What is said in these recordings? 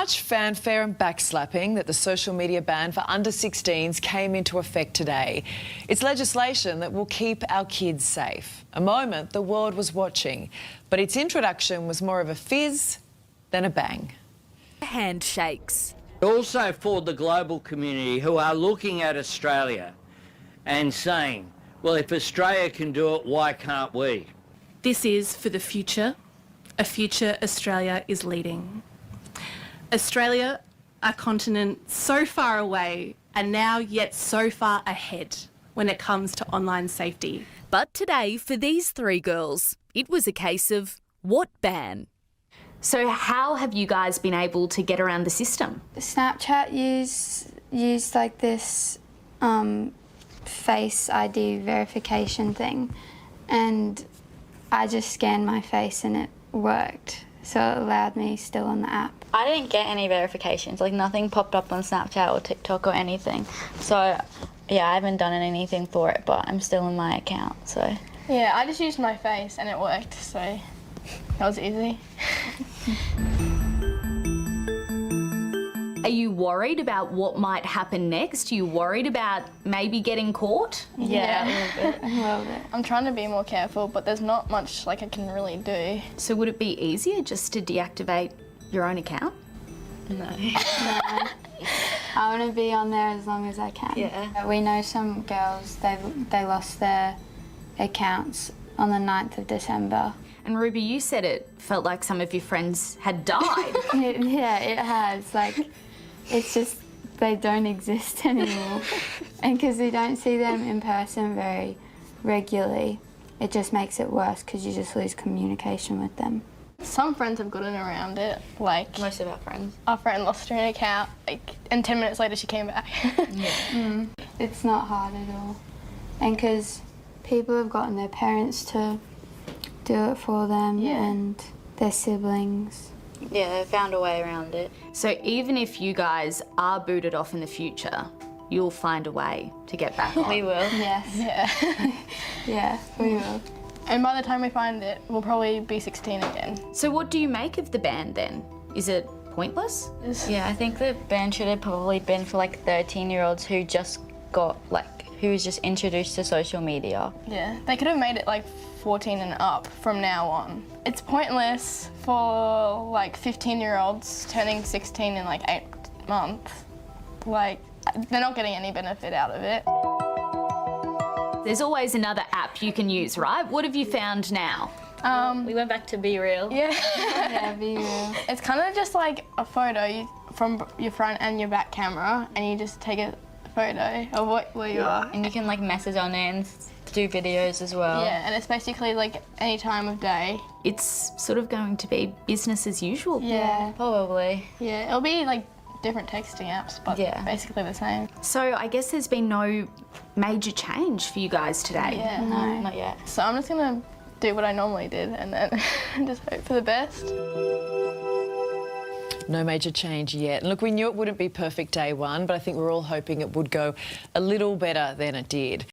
much fanfare and backslapping that the social media ban for under-16s came into effect today. It's legislation that will keep our kids safe. A moment the world was watching, but its introduction was more of a fizz than a bang. Handshakes. Also for the global community who are looking at Australia and saying, well, if Australia can do it, why can't we? This is for the future, a future Australia is leading. Australia, a continent so far away and now yet so far ahead when it comes to online safety. But today, for these three girls, it was a case of what ban? So how have you guys been able to get around the system? Snapchat used like this Face ID verification thing, and I just scanned my face and it worked. So it allowed me still on the app. I didn't get any verifications, like nothing popped up on Snapchat or TikTok or anything. So yeah, I haven't done anything for it, but I'm still in my account, so. Yeah, I just used my face and it worked, so that was easy. Are you worried about what might happen next? Are you worried about maybe getting caught? Yeah, a little bit. I'm trying to be more careful, but there's not much like I can really do. So would it be easier just to deactivate your own account? No. I want to be on there as long as I can. Yeah. We know some girls, they lost their accounts on the 9th of December. And Ruby, you said it felt like some of your friends had died. Yeah, it has. Like, it's just they don't exist anymore. And because we don't see them in person very regularly, it just makes it worse because you just lose communication with them. Some friends have gotten around it, like Most of our friends. our friend lost her account, like, and 10 minutes later she came back. It's not hard at all. And because people have gotten their parents to do it for them and their siblings. Yeah, they found a way around it. So even if you guys are booted off in the future, you'll find a way to get back on. We will. Yes. Yeah. Yeah, we will. And by the time we find it, we'll probably be 16 again. So what do you make of the ban then? Is it pointless? Yeah, I think the ban should have probably been for like 13-year-olds who just got who was just introduced to social media. Yeah, they could have made it like 14 and up from now on. It's pointless for like 15-year-olds turning 16 in like 8 months. Like, they're not getting any benefit out of it. There's always another app you can use, right? What have you found now? We went back to Be Real. Yeah. Yeah, be real. It's kind of just like a photo from your front and your back camera, and you just take a photo of where you are. And you can like message on it and do videos as well. Yeah, and it's basically like any time of day. It's sort of going to be business as usual. Yeah. Probably. Yeah, it'll be like different texting apps, but basically the same. So I guess there's been no major change for you guys today. Yeah. No, not yet. So I'm just gonna do what I normally did and then just hope for the best. No major change yet. And look, we knew it wouldn't be perfect day one, but I think we're all hoping it would go a little better than it did.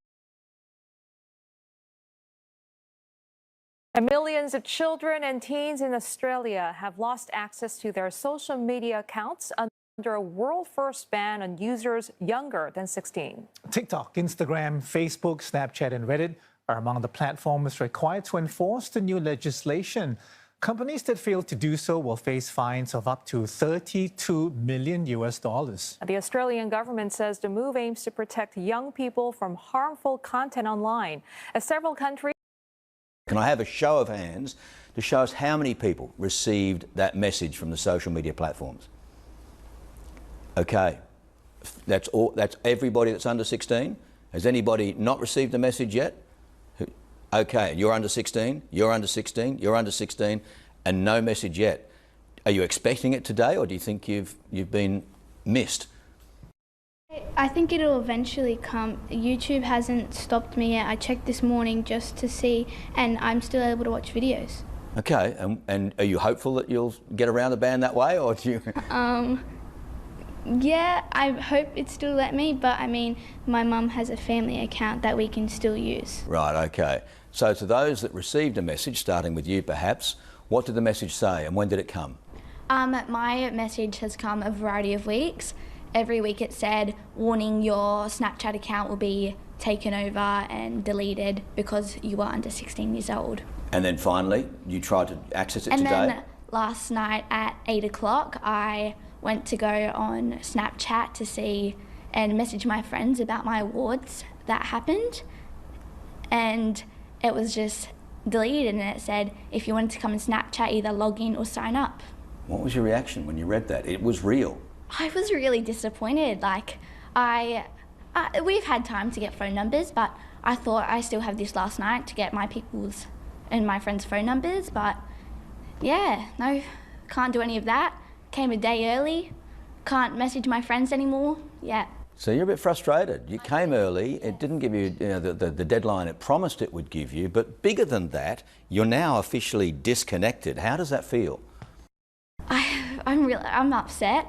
And millions of children and teens in Australia have lost access to their social media accounts under a world-first ban on users younger than 16. TikTok, Instagram, Facebook, Snapchat and Reddit are among the platforms required to enforce the new legislation. Companies that fail to do so will face fines of up to $32 million. The Australian government says the move aims to protect young people from harmful content online, as several countries. Can I have a show of hands to show us how many people received that message from the social media platforms? Okay, that's all. That's everybody that's under 16. Has anybody not received the message yet? Okay, you're under 16, you're under 16, you're under 16, and no message yet. Are you expecting it today, or do you think you've been missed? I think it'll eventually come. YouTube hasn't stopped me yet. I checked this morning just to see, and I'm still able to watch videos. Okay, and are you hopeful that you'll get around the ban that way, or do you? Yeah, I hope it still let me, but I mean, my mum has a family account that we can still use. Right, okay. So to those that received a message, starting with you perhaps, what did the message say and when did it come? My message has come a variety of weeks. Every week it said, warning, your Snapchat account will be taken over and deleted because you are under 16 years old. And then finally, you tried to access it and today? Then last night at 8 o'clock, I went to go on Snapchat to see and message my friends about my awards that happened. And it was just deleted, and it said, if you wanted to come on Snapchat, either log in or sign up. What was your reaction when you read that? It was real. I was really disappointed. Like, we've had time to get phone numbers, but I thought I still have this last night to get my people's and my friends' phone numbers. But yeah, no, can't do any of that. Came a day early, can't message my friends anymore. Yeah. So you're a bit frustrated. You came early, it didn't give you, the deadline it promised it would give you, but bigger than that, you're now officially disconnected. How does that feel? I'm upset.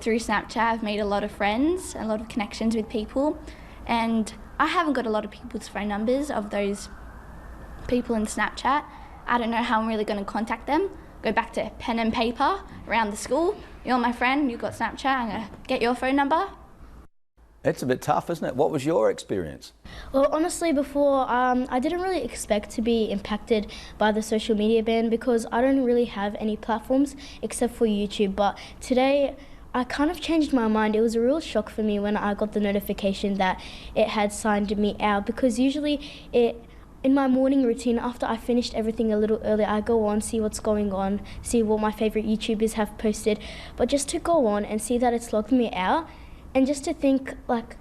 Through Snapchat, I've made a lot of friends, a lot of connections with people, and I haven't got a lot of people's phone numbers of those people in Snapchat. I don't know how I'm really going to contact them. Go back to pen and paper around the school. You're my friend, you've got Snapchat, I'm going to get your phone number. It's a bit tough, isn't it? What was your experience? Well, honestly, before, I didn't really expect to be impacted by the social media ban because I don't really have any platforms except for YouTube. But today, I kind of changed my mind. It was a real shock for me when I got the notification that it had signed me out, because usually in my morning routine, after I finished everything a little early, I go on, see what's going on, see what my favourite YouTubers have posted. But just to go on and see that it's logged me out, and just to think, like,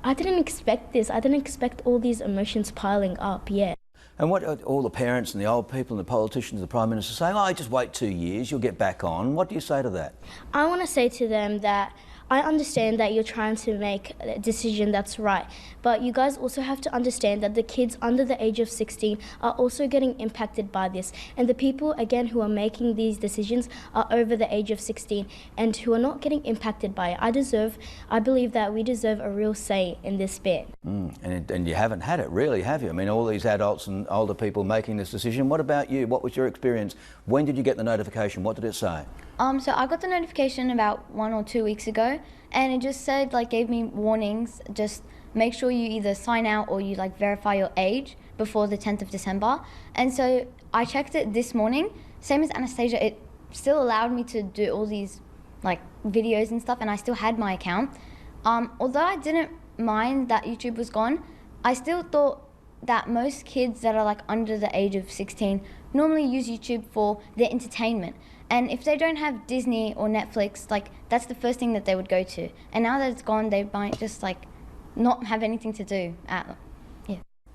I didn't expect this. I didn't expect all these emotions piling up, yeah. And what are all the parents and the old people and the politicians, the Prime Minister saying, oh, just wait 2 years, you'll get back on. What do you say to that? I want to say to them that I understand that you're trying to make a decision that's right, but you guys also have to understand that the kids under the age of 16 are also getting impacted by this, and the people, again, who are making these decisions are over the age of 16 and who are not getting impacted by it. I believe that we deserve a real say in this ban. And you haven't had it, really, have you? I mean, all these adults and older people making this decision. What about you? What was your experience? When did you get the notification? What did it say? So I got the notification about 1 or 2 weeks ago, and it just said, like, gave me warnings, just make sure you either sign out or you, like, verify your age before the 10th of December. And so I checked it this morning, same as Anastasia, it still allowed me to do all these, like, videos and stuff, and I still had my account. Although I didn't mind that YouTube was gone, I still thought that most kids that are, like, under the age of 16 normally use YouTube for their entertainment. And if they don't have Disney or Netflix, like, that's the first thing that they would go to. And now that it's gone, they might just, like, not have anything to do.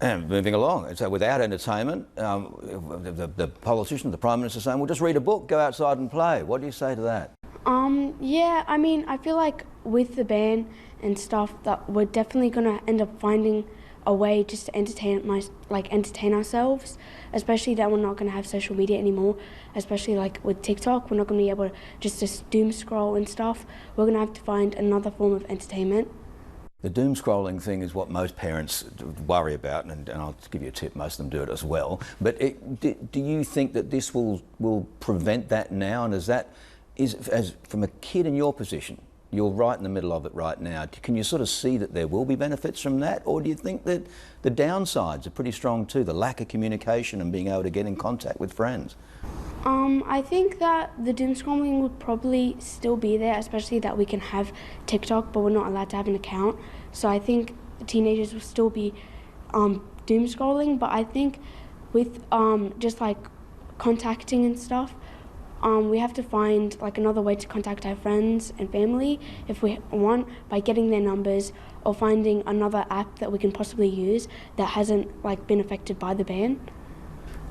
And moving along, so without entertainment, the politician, the Prime Minister saying, well, just read a book, go outside and play. What do you say to that? Yeah, I mean, I feel like with the ban and stuff that we're definitely going to end up finding a way just to entertain ourselves, especially that we're not going to have social media anymore, especially like with TikTok. We're not going to be able to just doom scroll and stuff. We're going to have to find another form of entertainment. The doom scrolling thing is what most parents worry about, and I'll give you a tip, most of them do it as well. But do you think that this will prevent that now? And as from a kid in your position, you're right in the middle of it right now. Can you sort of see that there will be benefits from that? Or do you think that the downsides are pretty strong too, the lack of communication and being able to get in contact with friends? I think that the doom scrolling would probably still be there, especially that we can have TikTok, but we're not allowed to have an account. So I think teenagers will still be doom scrolling, but I think with just like contacting and stuff, we have to find like another way to contact our friends and family if we want, by getting their numbers or finding another app that we can possibly use that hasn't like been affected by the ban.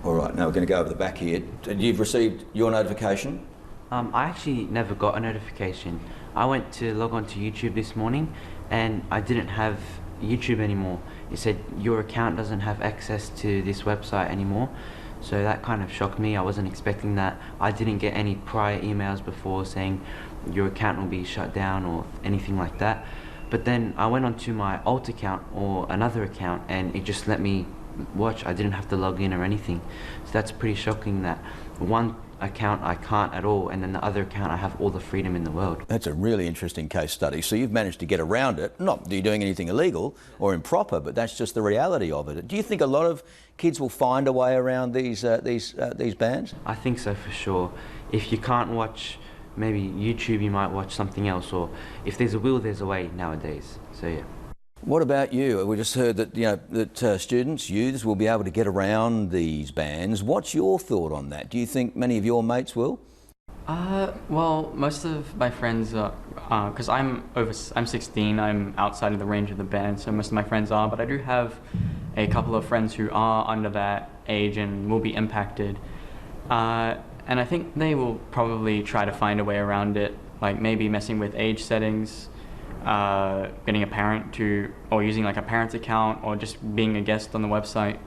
All right, now we're going to go over the back here. You've received your notification? I actually never got a notification. I went to log on to YouTube this morning and I didn't have YouTube anymore. It said your account doesn't have access to this website anymore. So that kind of shocked me. I wasn't expecting that. I didn't get any prior emails before saying your account will be shut down or anything like that. But then I went onto my alt account or another account and it just let me watch. I didn't have to log in or anything. So that's pretty shocking that one account I can't at all, and then the other account I have all the freedom in the world. That's a really interesting case study. So you've managed to get around it. Not that you're doing anything illegal or improper, but that's just the reality of it. Do you think a lot of kids will find a way around these bans? I think so for sure. If you can't watch maybe YouTube, you might watch something else, or if there's a will, there's a way nowadays. So yeah. What about you? We just heard that students, youths, will be able to get around these bans. What's your thought on that? Do you think many of your mates will? Well, most of my friends, because I'm 16, I'm outside of the range of the ban, so most of my friends are. But I do have a couple of friends who are under that age and will be impacted. And I think they will probably try to find a way around it, like maybe messing with age settings. Getting a parent to, or using like a parent's account, or just being a guest on the website.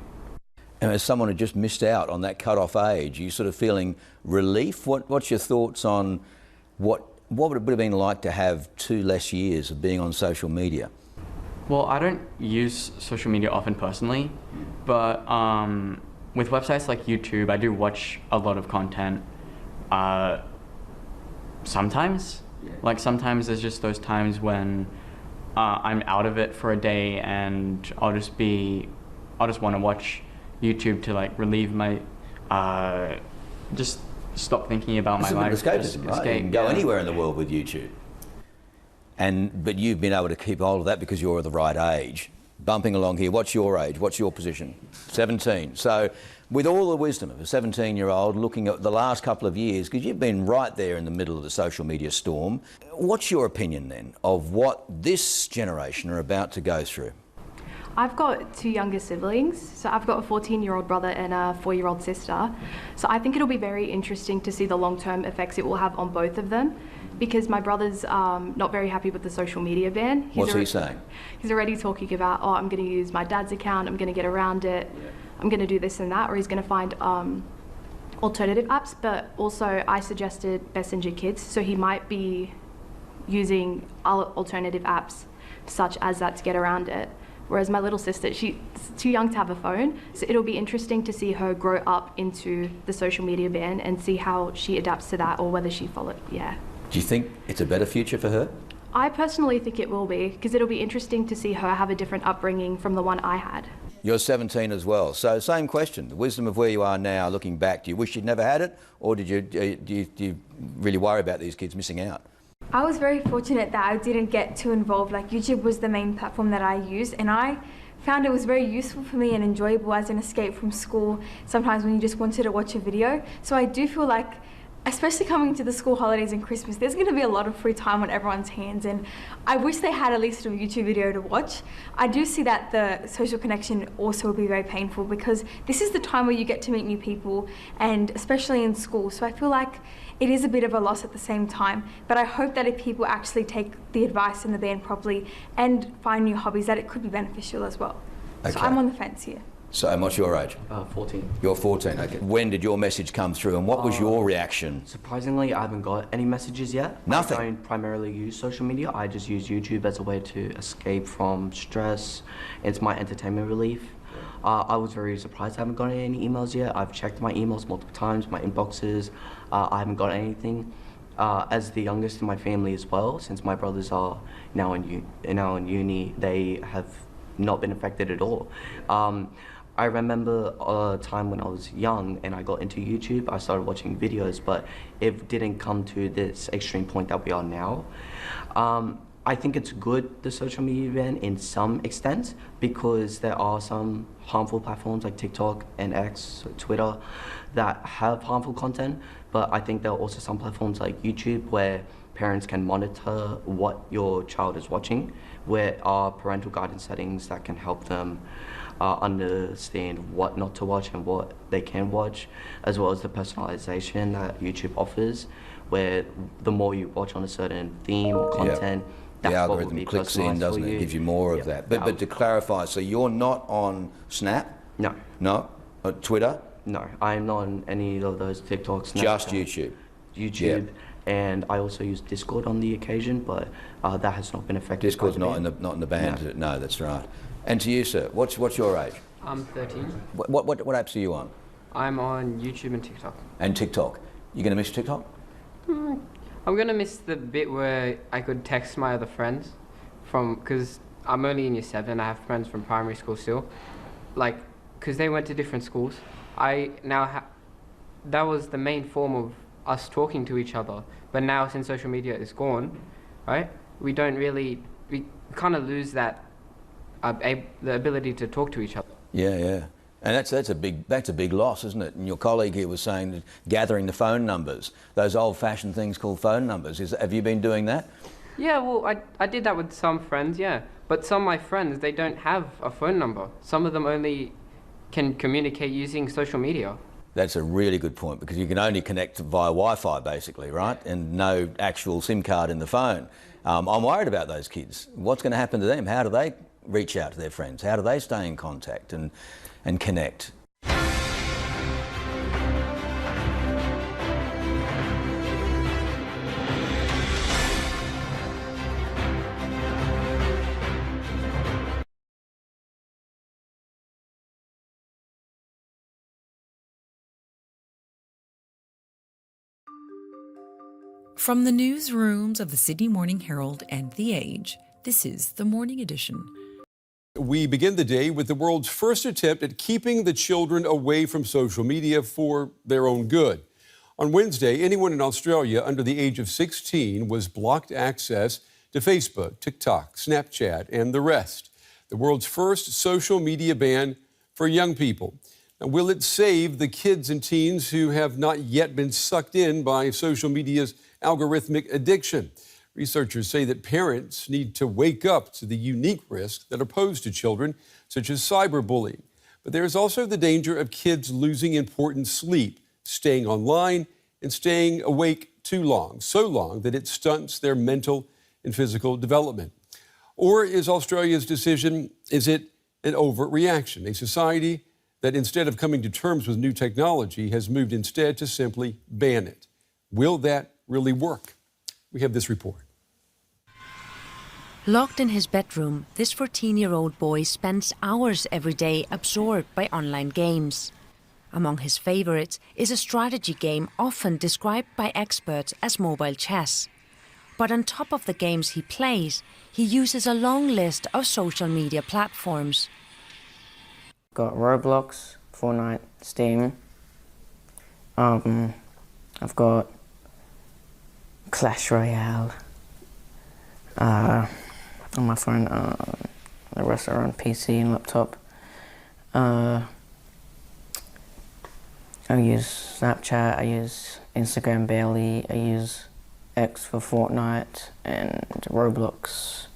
And as someone who just missed out on that cut-off age, are you sort of feeling relief? What's your thoughts on what would it have been like to have 2 less years of being on social media? Well, I don't use social media often personally, but with websites like YouTube, I do watch a lot of content. Sometimes. Like sometimes there's just those times when I'm out of it for a day and I'll just want to watch YouTube to like relieve my, just stop thinking about my life. It's a bit of escapism, right? You can go anywhere in the world with YouTube. But you've been able to keep hold of that because you're the right age. Bumping along here, what's your age? What's your position? 17. So with all the wisdom of a 17-year-old looking at the last couple of years, because you've been right there in the middle of the social media storm, what's your opinion then of what this generation are about to go through? I've got 2 younger siblings, so I've got a 14-year-old brother and a 4-year-old sister. So I think it'll be very interesting to see the long-term effects it will have on both of them, because my brother's not very happy with the social media ban. What's he saying? He's already talking about, oh, I'm going to use my dad's account, I'm going to get around it, I'm going to do this and that, or he's going to find alternative apps. But also I suggested Messenger Kids, so he might be using alternative apps such as that to get around it. Whereas my little sister, she's too young to have a phone, so it'll be interesting to see her grow up into the social media ban and see how she adapts to that, or whether she followed. Yeah. Do you think it's a better future for her? I personally think it will be, because it'll be interesting to see her have a different upbringing from the one I had. You're 17 as well, so same question. The wisdom of where you are now, looking back, do you wish you'd never had it, or do you really worry about these kids missing out? I was very fortunate that I didn't get too involved. Like, YouTube was the main platform that I used, and I found it was very useful for me and enjoyable as an escape from school, sometimes when you just wanted to watch a video. So I do feel like, especially coming to the school holidays and Christmas, there's going to be a lot of free time on everyone's hands, and I wish they had at least a YouTube video to watch. I do see that the social connection also will be very painful, because this is the time where you get to meet new people, and especially in school. So I feel like it is a bit of a loss at the same time, but I hope that if people actually take the advice in the ban properly and find new hobbies, that it could be beneficial as well. Okay. So I'm on the fence here. So, and what's your age? 14. You're 14, okay. When did your message come through, and what was your reaction? Surprisingly, I haven't got any messages yet. Nothing? I don't primarily use social media. I just use YouTube as a way to escape from stress. It's my entertainment relief. I was very surprised I haven't gotten any emails yet. I've checked my emails multiple times, my inboxes. I haven't got anything. As the youngest in my family as well, since my brothers are now in uni, they have not been affected at all. I remember a time when I was young and I got into YouTube, I started watching videos, but it didn't come to this extreme point that we are now. I think it's good, the social media ban, in some extent, because there are some harmful platforms like TikTok and X, Twitter, that have harmful content, but I think there are also some platforms like YouTube where parents can monitor what your child is watching, where are parental guidance settings that can help them understand what not to watch and what they can watch, as well as the personalization that YouTube offers, where the more you watch on a certain theme or content, the algorithm clicks in, doesn't it? It gives you more of that. But to clarify, so you're not on Snap? No. No? Twitter? No, I'm not on any of those TikToks. Snapchat, just YouTube? YouTube. And I also use Discord on the occasion, but that has not been affected. Discord's not in the band, is it? No, that's right. And to you, sir, what's your age? I'm 13. What apps are you on? I'm on YouTube and TikTok. And TikTok. You going to miss TikTok? I'm going to miss the bit where I could text my other friends because I'm only in year 7. I have friends from primary school still. Like, because they went to different schools. That was the main form of us talking to each other. But now since social media is gone, right, we kind of lose that, the ability to talk to each other. Yeah. And that's a big loss, isn't it? And your colleague here was saying that gathering the phone numbers, those old-fashioned things called phone numbers. Have you been doing that? Yeah, well, I did that with some friends, yeah. But some of my friends, they don't have a phone number. Some of them only can communicate using social media. That's a really good point, because you can only connect via Wi-Fi, basically, right? And no actual SIM card in the phone. I'm worried about those kids. What's going to happen to them? How do they reach out to their friends? How do they stay in contact and connect? From the newsrooms of the Sydney Morning Herald and The Age, this is the Morning Edition. We begin the day with the world's first attempt at keeping the children away from social media for their own good. On Wednesday, anyone in Australia under the age of 16 was blocked access to Facebook, TikTok, Snapchat, and the rest. The world's first social media ban for young people. Now, will it save the kids and teens who have not yet been sucked in by social media's algorithmic addiction? Researchers say that parents need to wake up to the unique risks that are posed to children, such as cyberbullying. But there is also the danger of kids losing important sleep, staying online, and staying awake too long, so long that it stunts their mental and physical development. Or is Australia's decision, is it an overreaction? A society that instead of coming to terms with new technology has moved instead to simply ban it. Will that really work? We have this report. Locked in his bedroom, this 14-year-old boy spends hours every day absorbed by online games. Among his favorites is a strategy game often described by experts as mobile chess. But on top of the games he plays, he uses a long list of social media platforms. Got Roblox, Fortnite, Steam. I've got Clash Royale on my phone. The rest are on PC and laptop. I use Snapchat, I use Instagram barely, I use X for Fortnite and Roblox.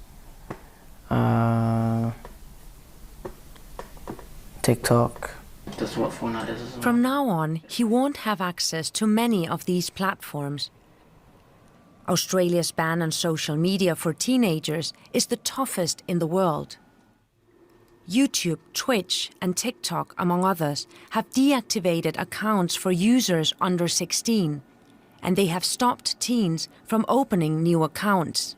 TikTok. That's what Fortnite is as well. From now on, he won't have access to many of these platforms. Australia's ban on social media for teenagers is the toughest in the world. YouTube, Twitch, and TikTok, among others, have deactivated accounts for users under 16, and they have stopped teens from opening new accounts.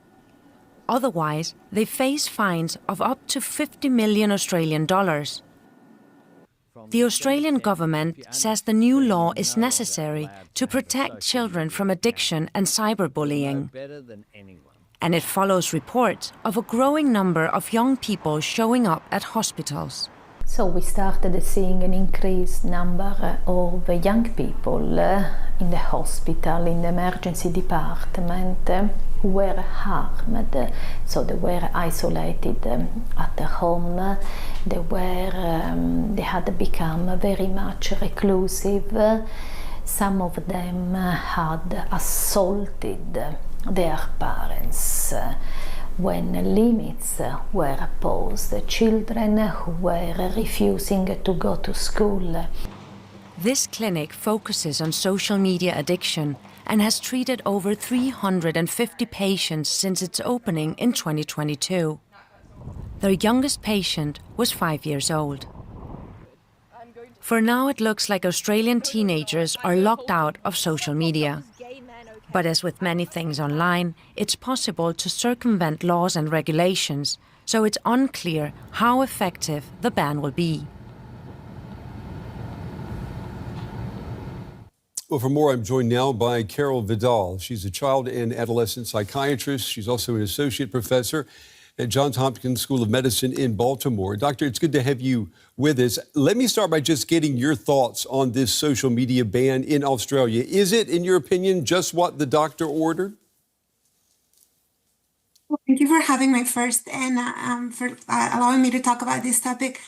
Otherwise, they face fines of up to 50 million Australian dollars. The Australian government says the new law is necessary to protect children from addiction and cyberbullying. And it follows reports of a growing number of young people showing up at hospitals. So we started seeing an increased number of young people in the hospital, in the emergency department, who were harmed. So they were isolated at the home. They had become very much reclusive. Some of them had assaulted their parents. When limits were posed, children who were refusing to go to school. This clinic focuses on social media addiction and has treated over 350 patients since its opening in 2022. Their youngest patient was 5 years old. For now, it looks like Australian teenagers are locked out of social media. But as with many things online, it's possible to circumvent laws and regulations, so it's unclear how effective the ban will be. Well, for more, I'm joined now by Carol Vidal. She's a child and adolescent psychiatrist. She's also an associate professor at Johns Hopkins School of Medicine in Baltimore. Doctor, it's good to have you with us. Let me start by just getting your thoughts on this social media ban in Australia. Is it, in your opinion, just what the doctor ordered? Well, thank you for having me first and for allowing me to talk about this topic.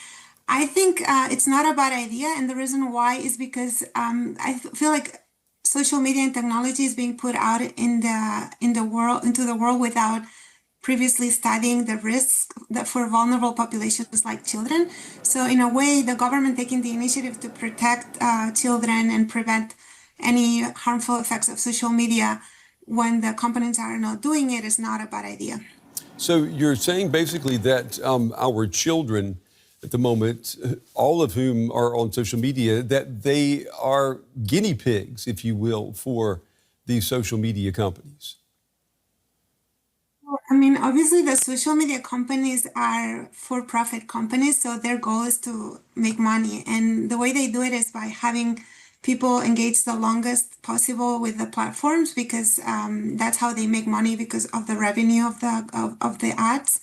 I think it's not a bad idea, and the reason why is because I feel like social media and technology is being put out into the world without previously studying the risks that for vulnerable populations like children. So in a way, the government taking the initiative to protect children and prevent any harmful effects of social media when the companies are not doing it is not a bad idea. So you're saying basically that our children at the moment, all of whom are on social media, that they are guinea pigs, if you will, for these social media companies. I mean, obviously the social media companies are for-profit companies, so their goal is to make money. And the way they do it is by having people engage the longest possible with the platforms, because that's how they make money because of the revenue of the ads.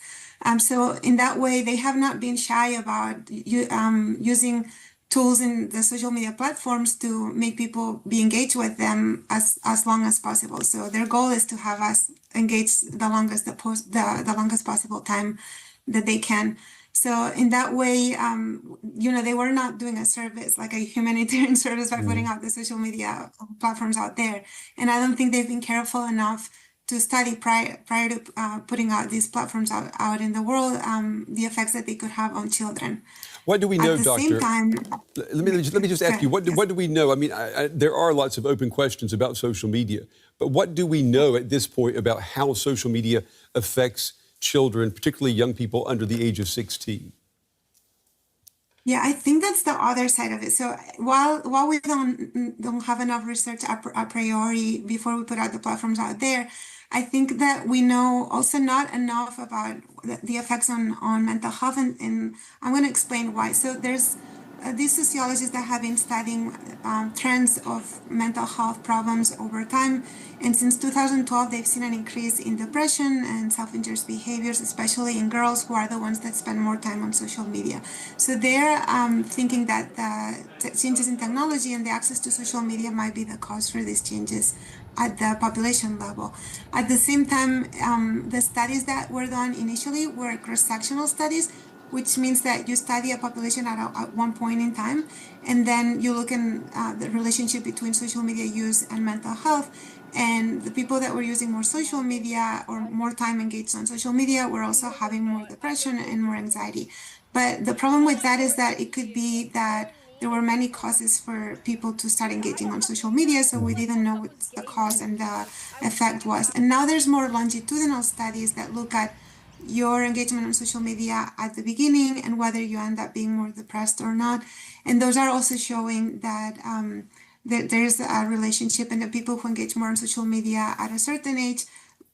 So in that way, they have not been shy about using tools in the social media platforms to make people be engaged with them as long as possible. So their goal is to have us engage the longest possible time that they can. So in that way, they were not doing a service, like a humanitarian service, by putting out the social media platforms out there. And I don't think they've been careful enough to study prior to putting out these platforms out in the world, the effects that they could have on children. What do we know, At the Doctor? same time, let me just ask you, what do we know? I mean, there are lots of open questions about social media, but what do we know at this point about how social media affects children, particularly young people under the age of 16? Yeah, I think that's the other side of it. So while we don't have enough research a priori before we put out the platforms out there, I think that we know also not enough about the effects on mental health, and I'm going to explain why. So there's these sociologists that have been studying trends of mental health problems over time, and since 2012 they've seen an increase in depression and self-injurious behaviors, especially in girls who are the ones that spend more time on social media. So they're thinking that the changes in technology and the access to social media might be the cause for these changes at the population level. At the same time, the studies that were done initially were cross-sectional studies, which means that you study a population at one point in time, and then you look in the relationship between social media use and mental health. And the people that were using more social media or more time engaged on social media were also having more depression and more anxiety. But the problem with that is that it could be that there were many causes for people to start engaging on social media, so we didn't know what the cause and the effect was. And now there's more longitudinal studies that look at your engagement on social media at the beginning and whether you end up being more depressed or not. And those are also showing that there's a relationship, and the people who engage more on social media at a certain age,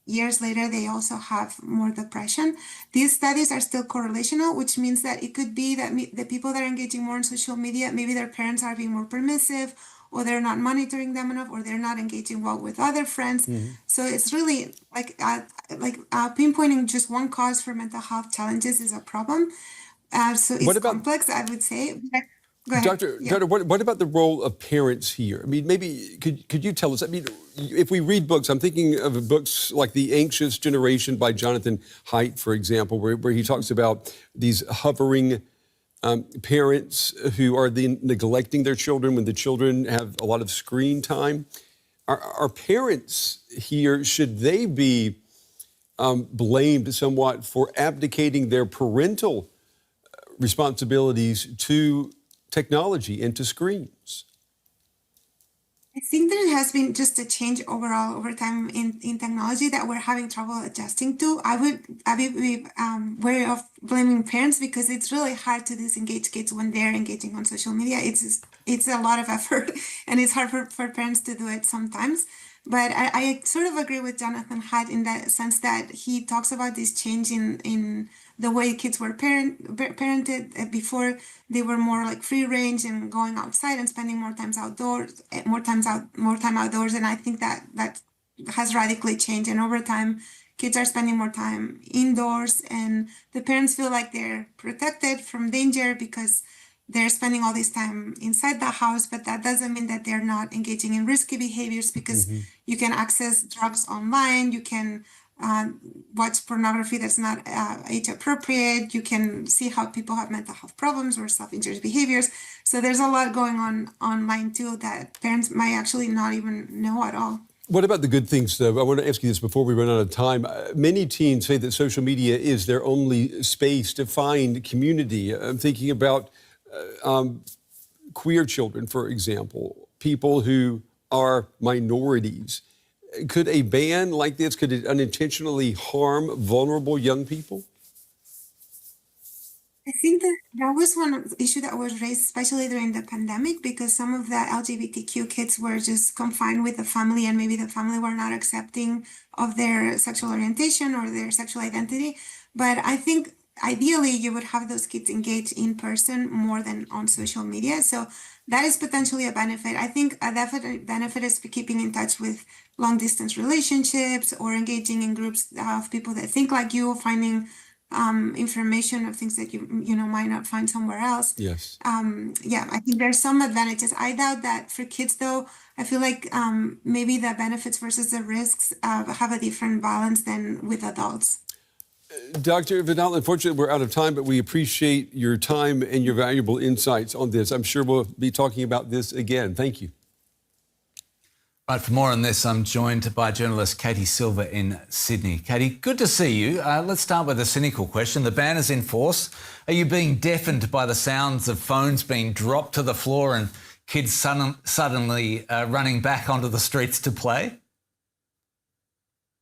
years later, they also have more depression. These studies are still correlational, which means that it could be that the people that are engaging more on social media, maybe their parents are being more permissive, or they're not monitoring them enough, or they're not engaging well with other friends. So it's really like pinpointing just one cause for mental health challenges is a problem. So it's complex, I would say. Go ahead. Doctor, what about the role of parents here? I mean, maybe could you tell us? I mean, if we read books, I'm thinking of books like The Anxious Generation by Jonathan Haidt, for example, where he talks about these hovering parents who are then neglecting their children when the children have a lot of screen time. Are parents here, should they be blamed somewhat for abdicating their parental responsibilities to technology and to screens? I think there has been just a change overall over time in technology that we're having trouble adjusting to. I would be wary of blaming parents, because it's really hard to disengage kids when they're engaging on social media. It's a lot of effort, and it's hard for parents to do it sometimes. But I sort of agree with Jonathan Haidt in that sense that he talks about this change in the way kids were parented. Before, they were more like free range and going outside and spending more time outdoors, more time outdoors. And I think that has radically changed. And over time, kids are spending more time indoors, and the parents feel like they're protected from danger because they're spending all this time inside the house. But that doesn't mean that they're not engaging in risky behaviors, because you can access drugs online, you can watch pornography that's not age appropriate, you can see how people have mental health problems or self-injurious behaviors. So there's a lot going on online too that parents might actually not even know at all. What about the good things, though? I want to ask you this before we run out of time. Many teens say that social media is their only space to find community. I'm thinking about queer children, for example, people who are minorities. Could a ban like this, could it unintentionally harm vulnerable young people? I think that was one issue that was raised, especially during the pandemic, because some of the LGBTQ kids were just confined with the family, and maybe the family were not accepting of their sexual orientation or their sexual identity. But I think ideally you would have those kids engage in person more than on social media. So that is potentially a benefit. I think a definite benefit is keeping in touch with long distance relationships or engaging in groups of people that think like you, finding information of things that you might not find somewhere else. Yes. Yeah, I think there's some advantages. I doubt that for kids, though. I feel like maybe the benefits versus the risks have a different balance than with adults. Dr. Vidal, unfortunately, we're out of time, but we appreciate your time and your valuable insights on this. I'm sure we'll be talking about this again. Thank you. Right, for more on this, I'm joined by journalist Katie Silver in Sydney. Katie, good to see you. Let's start with a cynical question. The ban is in force. Are you being deafened by the sounds of phones being dropped to the floor and kids suddenly running back onto the streets to play?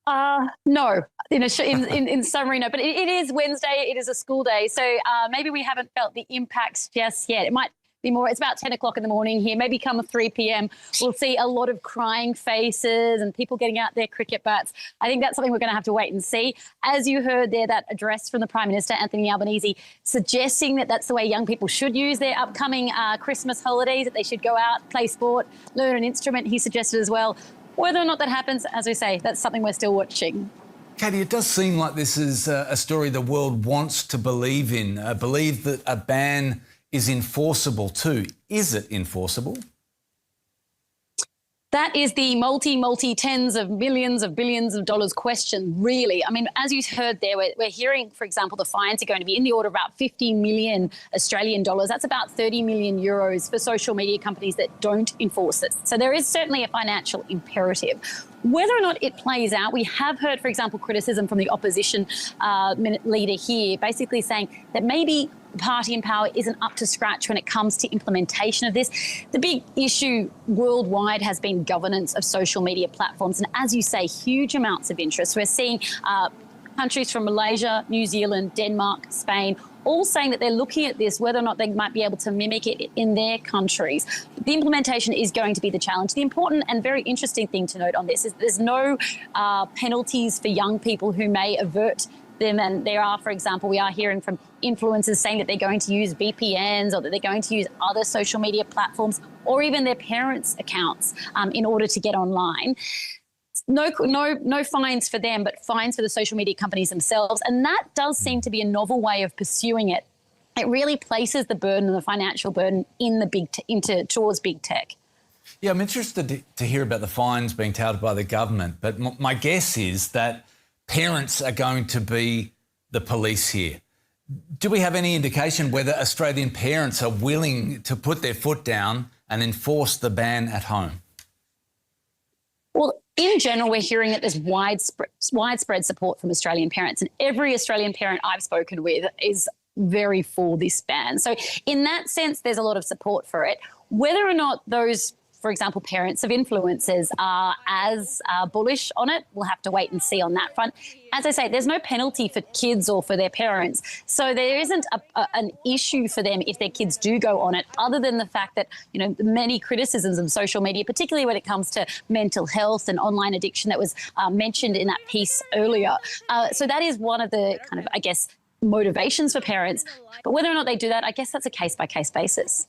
No, in summary, no. But it is Wednesday. It is a school day. So maybe we haven't felt the impacts just yet. It might be more. It's about 10 o'clock in the morning here. Maybe come 3 p.m. we'll see a lot of crying faces and people getting out their cricket bats. I think that's something we're going to have to wait and see. As you heard there, that address from the Prime Minister, Anthony Albanese, suggesting that that's the way young people should use their upcoming Christmas holidays, that they should go out, play sport, learn an instrument, he suggested as well. Whether or not that happens, as we say, that's something we're still watching. Katie, it does seem like this is a story the world wants to believe in, believe that a ban is enforceable too. Is it enforceable? That is the multi tens of millions of billions of dollars question, really. I mean, as you heard there, we're hearing, for example, the fines are going to be in the order of about 50 million Australian dollars. That's about 30 million euros for social media companies that don't enforce it. So there is certainly a financial imperative. Whether or not it plays out, we have heard, for example, criticism from the opposition leader here, basically saying that maybe the party in power isn't up to scratch when it comes to implementation of this. The big issue worldwide has been governance of social media platforms. And as you say, huge amounts of interest. We're seeing countries from Malaysia, New Zealand, Denmark, Spain, all saying that they're looking at this, whether or not they might be able to mimic it in their countries. The implementation is going to be the challenge. The important and very interesting thing to note on this is there's no penalties for young people who may avert them. And there are, for example, we are hearing from influencers saying that they're going to use VPNs or that they're going to use other social media platforms or even their parents' accounts in order to get online. No fines for them, but fines for the social media companies themselves. And that does seem to be a novel way of pursuing it. It really places the burden and the financial burden in the towards big tech. Yeah, I'm interested to hear about the fines being touted by the government, but my guess is that parents are going to be the police here. Do we have any indication whether Australian parents are willing to put their foot down and enforce the ban at home? Well, in general, we're hearing that there's widespread support from Australian parents, and every Australian parent I've spoken with is very for this ban. So in that sense, there's a lot of support for it. Whether or not those for example, parents of influencers are as bullish on it. We'll have to wait and see on that front. As I say, there's no penalty for kids or for their parents. So there isn't an issue for them if their kids do go on it, other than the fact that, you know, many criticisms of social media, particularly when it comes to mental health and online addiction that was mentioned in that piece earlier. So that is one of the kind of, I guess, motivations for parents. But whether or not they do that, I guess that's a case-by-case basis.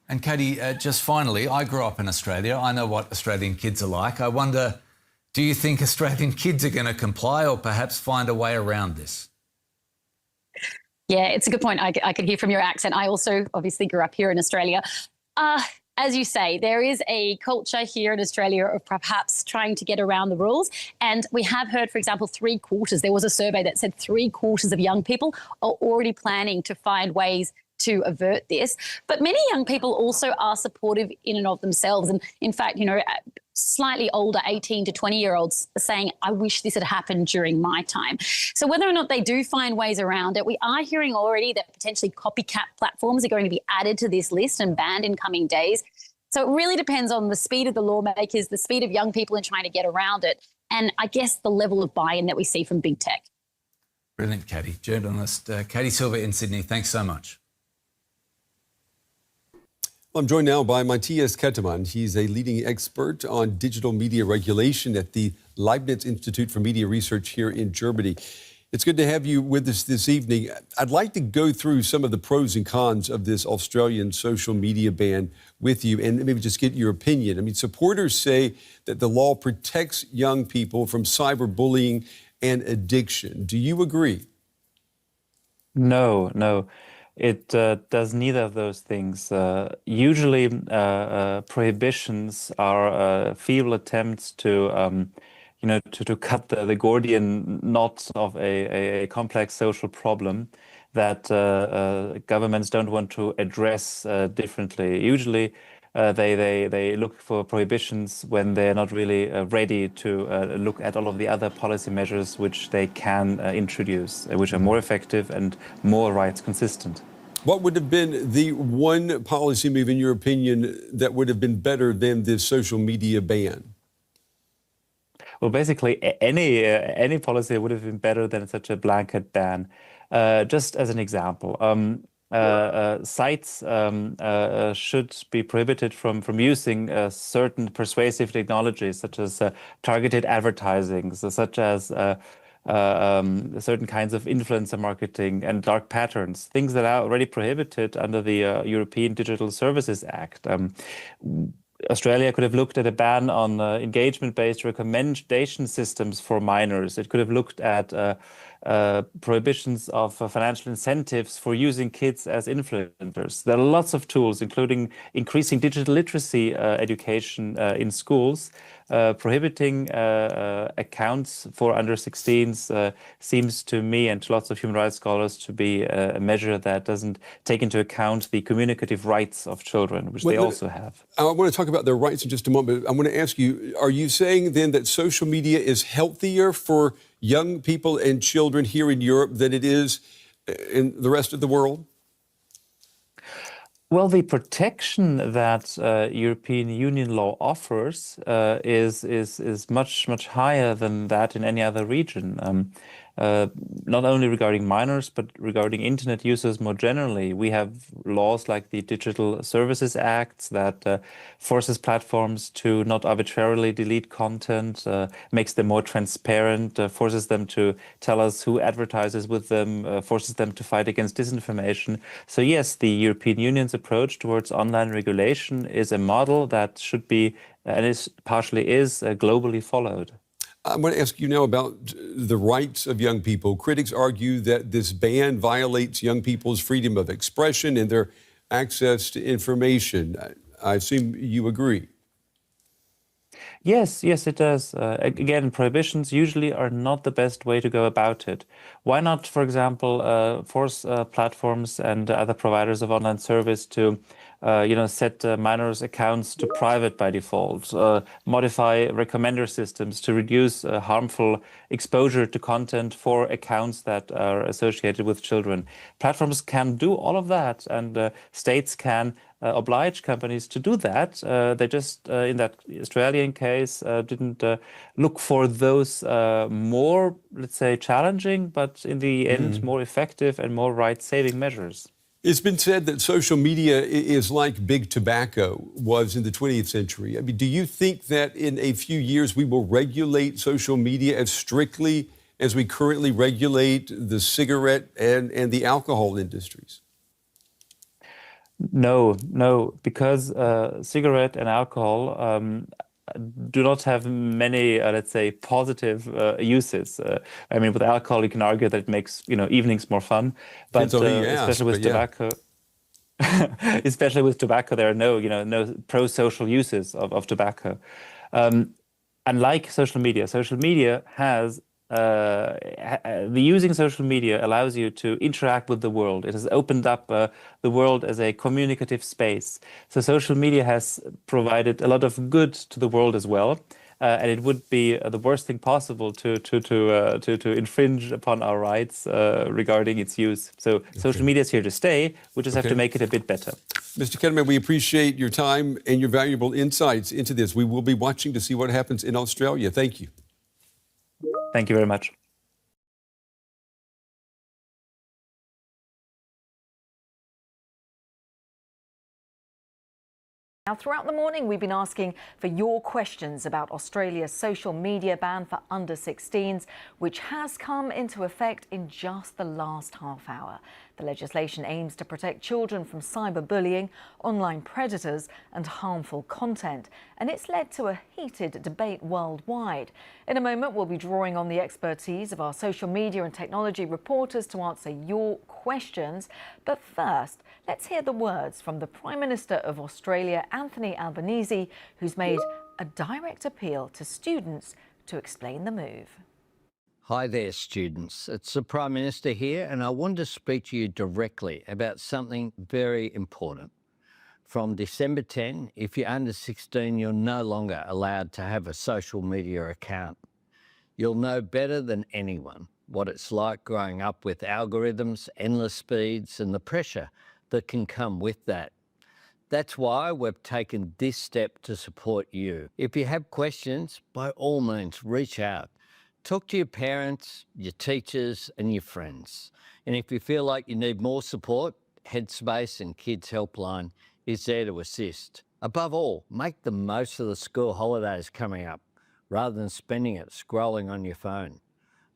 And Katie, just finally, I grew up in Australia. I know what Australian kids are like. I wonder, do you think Australian kids are going to comply or perhaps find a way around this? Yeah, it's a good point. I could hear from your accent. I also obviously grew up here in Australia. As you say, there is a culture here in Australia of perhaps trying to get around the rules. And we have heard, for example, there was a survey that said 3/4 of young people are already planning to find ways to avert this. But many young people also are supportive in and of themselves. And in fact, you know, slightly older 18 to 20-year-olds are saying, I wish this had happened during my time. So whether or not they do find ways around it, we are hearing already that potentially copycat platforms are going to be added to this list and banned in coming days. So it really depends on the speed of the lawmakers, the speed of young people in trying to get around it, and I guess the level of buy-in that we see from big tech. Brilliant, Katie. Journalist Katie Silva in Sydney, thanks so much. I'm joined now by Matthias Kettemann. He's a leading expert on digital media regulation at the Leibniz Institute for Media Research here in Germany. It's good to have you with us this evening. I'd like to go through some of the pros and cons of this Australian social media ban with you and maybe just get your opinion. I mean, supporters say that the law protects young people from cyberbullying and addiction. Do you agree? No. It does neither of those things. Usually, prohibitions are feeble attempts to, to cut the Gordian knot of a complex social problem that governments don't want to address differently. Usually, they look for prohibitions when they're not really ready to look at all of the other policy measures which they can introduce, which are more effective and more rights consistent. What would have been the one policy move, in your opinion, that would have been better than this social media ban? Well, basically, any policy would have been better than such a blanket ban. Just as an example, sites should be prohibited from using certain persuasive technologies, such as targeted advertising, such as certain kinds of influencer marketing and dark patterns, things that are already prohibited under the European Digital Services Act. Australia could have looked at a ban on engagement-based recommendation systems for minors. It could have looked at prohibitions of financial incentives for using kids as influencers. There are lots of tools, including increasing digital literacy education in schools. Prohibiting accounts for under 16s seems to me and to lots of human rights scholars to be a measure that doesn't take into account the communicative rights of children, which they also have. I want to talk about their rights in just a moment. I want to ask you, are you saying then that social media is healthier for young people and children here in Europe than it is in the rest of the world? Well, the protection that European Union law offers is much higher than that in any other region. Not only regarding minors, but regarding internet users more generally. We have laws like the Digital Services Act that forces platforms to not arbitrarily delete content, makes them more transparent, forces them to tell us who advertises with them, forces them to fight against disinformation. So yes, the European Union's approach towards online regulation is a model that should be, and is partially globally followed. I want to ask you now about the rights of young people. Critics argue that this ban violates young people's freedom of expression and their access to information. I assume you agree. Yes, it does. Again, prohibitions usually are not the best way to go about it. Why not, for example, force platforms and other providers of online service to set minors' accounts to private by default, modify recommender systems to reduce harmful exposure to content for accounts that are associated with children. Platforms can do all of that, and states can oblige companies to do that. They just, in that Australian case, didn't look for those more, let's say, challenging, but in the end, more effective and more right-saving measures. It's been said that social media is like big tobacco was in the 20th century. I mean, do you think that in a few years we will regulate social media as strictly as we currently regulate the cigarette and the alcohol industries? No, because cigarette and alcohol do not have many, let's say, positive uses. I mean, with alcohol, you can argue that it makes evenings more fun, but especially with tobacco, especially with tobacco, there are no pro-social uses of tobacco. Unlike social media has using social media allows you to interact with the world. It has opened up the world as a communicative space. So social media has provided a lot of good to the world as well, and it would be the worst thing possible to infringe upon our rights regarding its use. So social media is here to stay. We just have to make it a bit better. Mr. Ketterman, we appreciate your time and your valuable insights into this. We will be watching to see what happens in Australia. Thank you. Thank you very much. Now, throughout the morning, we've been asking for your questions about Australia's social media ban for under-16s, which has come into effect in just the last half hour. The legislation aims to protect children from cyberbullying, online predators and harmful content, and it's led to a heated debate worldwide. In a moment, we'll be drawing on the expertise of our social media and technology reporters to answer your questions. But first, let's hear the words from the Prime Minister of Australia, Anthony Albanese, who's made a direct appeal to students to explain the move. Hi there, students. It's the Prime Minister here, and I want to speak to you directly about something very important. From December 10, if you're under 16, you're no longer allowed to have a social media account. You'll know better than anyone what it's like growing up with algorithms, endless speeds, and the pressure that can come with that. That's why we've taken this step to support you. If you have questions, by all means, reach out. Talk to your parents, your teachers and your friends. And if you feel like you need more support, Headspace and Kids Helpline is there to assist. Above all, make the most of the school holidays coming up rather than spending it scrolling on your phone.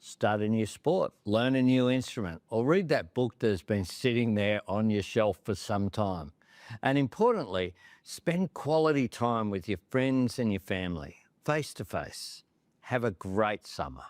Start a new sport, learn a new instrument, or read that book that has been sitting there on your shelf for some time. And importantly, spend quality time with your friends and your family, face to face. Have a great summer.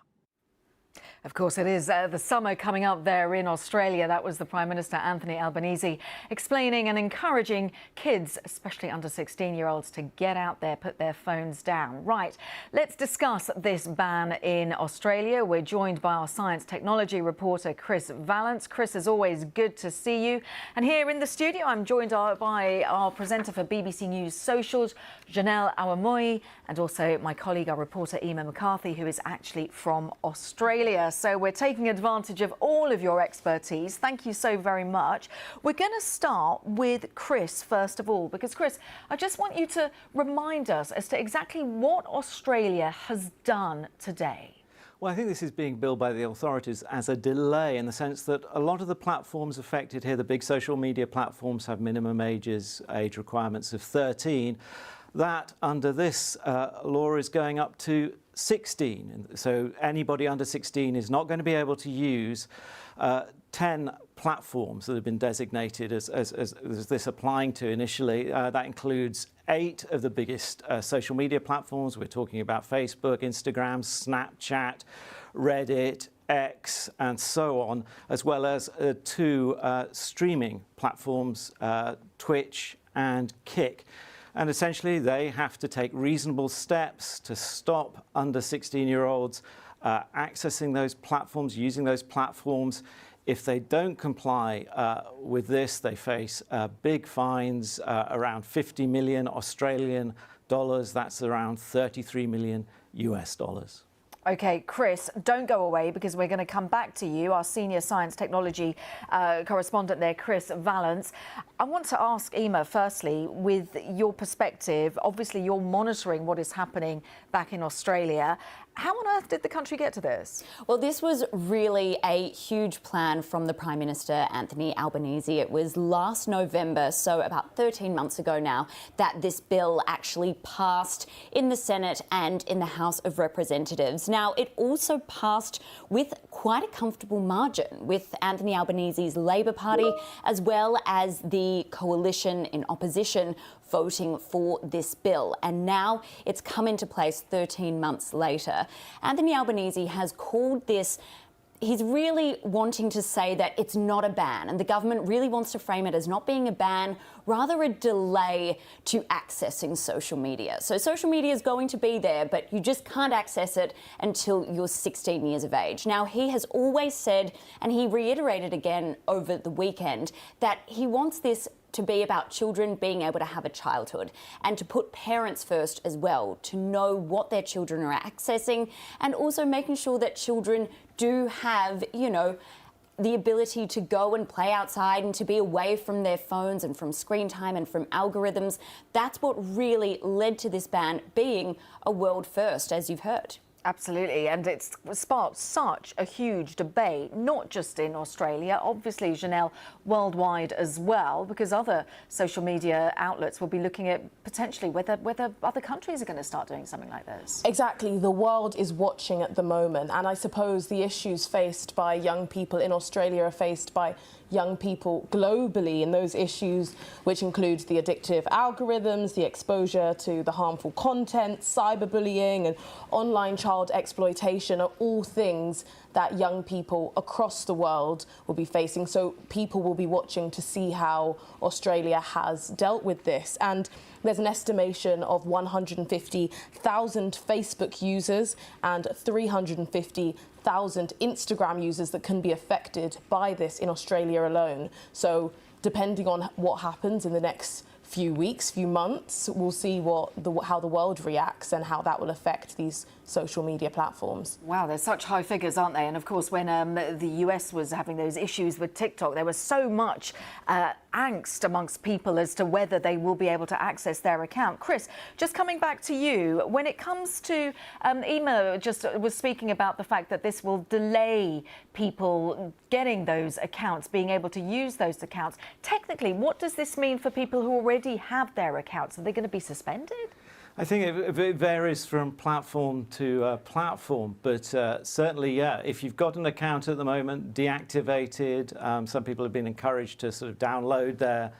Of course, it is the summer coming up there in Australia. That was the Prime Minister, Anthony Albanese, explaining and encouraging kids, especially under 16-year-olds, to get out there, put their phones down. Right, let's discuss this ban in Australia. We're joined by our science technology reporter, Chris Vallance. Chris, as always, good to see you. And here in the studio, I'm joined by our presenter for BBC News Socials, Janelle Awamoy, and also my colleague, our reporter, Emma McCarthy, who is actually from Australia. So we're taking advantage of all of your expertise. Thank you so very much. We're going to start with Chris, first of all, because, Chris, I just want you to remind us as to exactly what Australia has done today. Well, I think this is being billed by the authorities as a delay in the sense that a lot of the platforms affected here, the big social media platforms, have minimum age requirements of 13. That, under this law, is going up to 16. So anybody under 16 is not going to be able to use 10 platforms that have been designated as this applying to initially. That includes 8 of the biggest social media platforms. We're talking about Facebook, Instagram, Snapchat, Reddit, X, and so on, as well as 2 streaming platforms, Twitch and Kick. And essentially, they have to take reasonable steps to stop under 16-year-olds accessing those platforms, using those platforms If they don't comply with this, they face big fines, around 50 million Australian dollars. That's around 33 million US dollars. OK, Chris, don't go away because we're going to come back to you, our senior science technology correspondent there, Chris Vallance. I want to ask Emma, firstly, with your perspective, obviously you're monitoring what is happening back in Australia. How on earth did the country get to this? Well, this was really a huge plan from the Prime Minister, Anthony Albanese. It was last November, so about 13 months ago now, that this bill actually passed in the Senate and in the House of Representatives. Now, it also passed with quite a comfortable margin, with Anthony Albanese's Labor Party, as well as the coalition in opposition voting for this bill. And now it's come into place 13 months later. Anthony Albanese has called this, he's really wanting to say that it's not a ban, and the government really wants to frame it as not being a ban, rather a delay to accessing social media. So social media is going to be there, but you just can't access it until you're 16 years of age. Now, he has always said, and he reiterated again over the weekend, that he wants this to be about children being able to have a childhood and to put parents first as well, to know what their children are accessing, and also making sure that children do have, you know, the ability to go and play outside and to be away from their phones and from screen time and from algorithms. That's what really led to this ban being a world first, as you've heard. Absolutely, and it's sparked such a huge debate, not just in Australia, obviously, Janelle, worldwide as well, because other social media outlets will be looking at potentially whether other countries are going to start doing something like this. Exactly, the world is watching at the moment, and I suppose the issues faced by young people in Australia are faced by young people globally, and those issues which include the addictive algorithms, the exposure to the harmful content, cyberbullying and online child exploitation are all things that young people across the world will be facing. So people will be watching to see how Australia has dealt with this. And there's an estimation of 150,000 Facebook users and 350,000 Instagram users that can be affected by this in Australia alone. So depending on what happens in the next few weeks, few months, we'll see how the world reacts and how that will affect these social media platforms. Wow, they're such high figures, aren't they? And of course, when the US was having those issues with TikTok, there was so much angst amongst people as to whether they will be able to access their account. Chris, just coming back to you, when it comes to, Emma just was speaking about the fact that this will delay people getting those accounts, being able to use those accounts. Technically, what does this mean for people who already have their accounts? Are they going to be suspended? I think it varies from platform to platform, but certainly, yeah, if you've got an account at the moment, deactivated, some people have been encouraged to sort of download their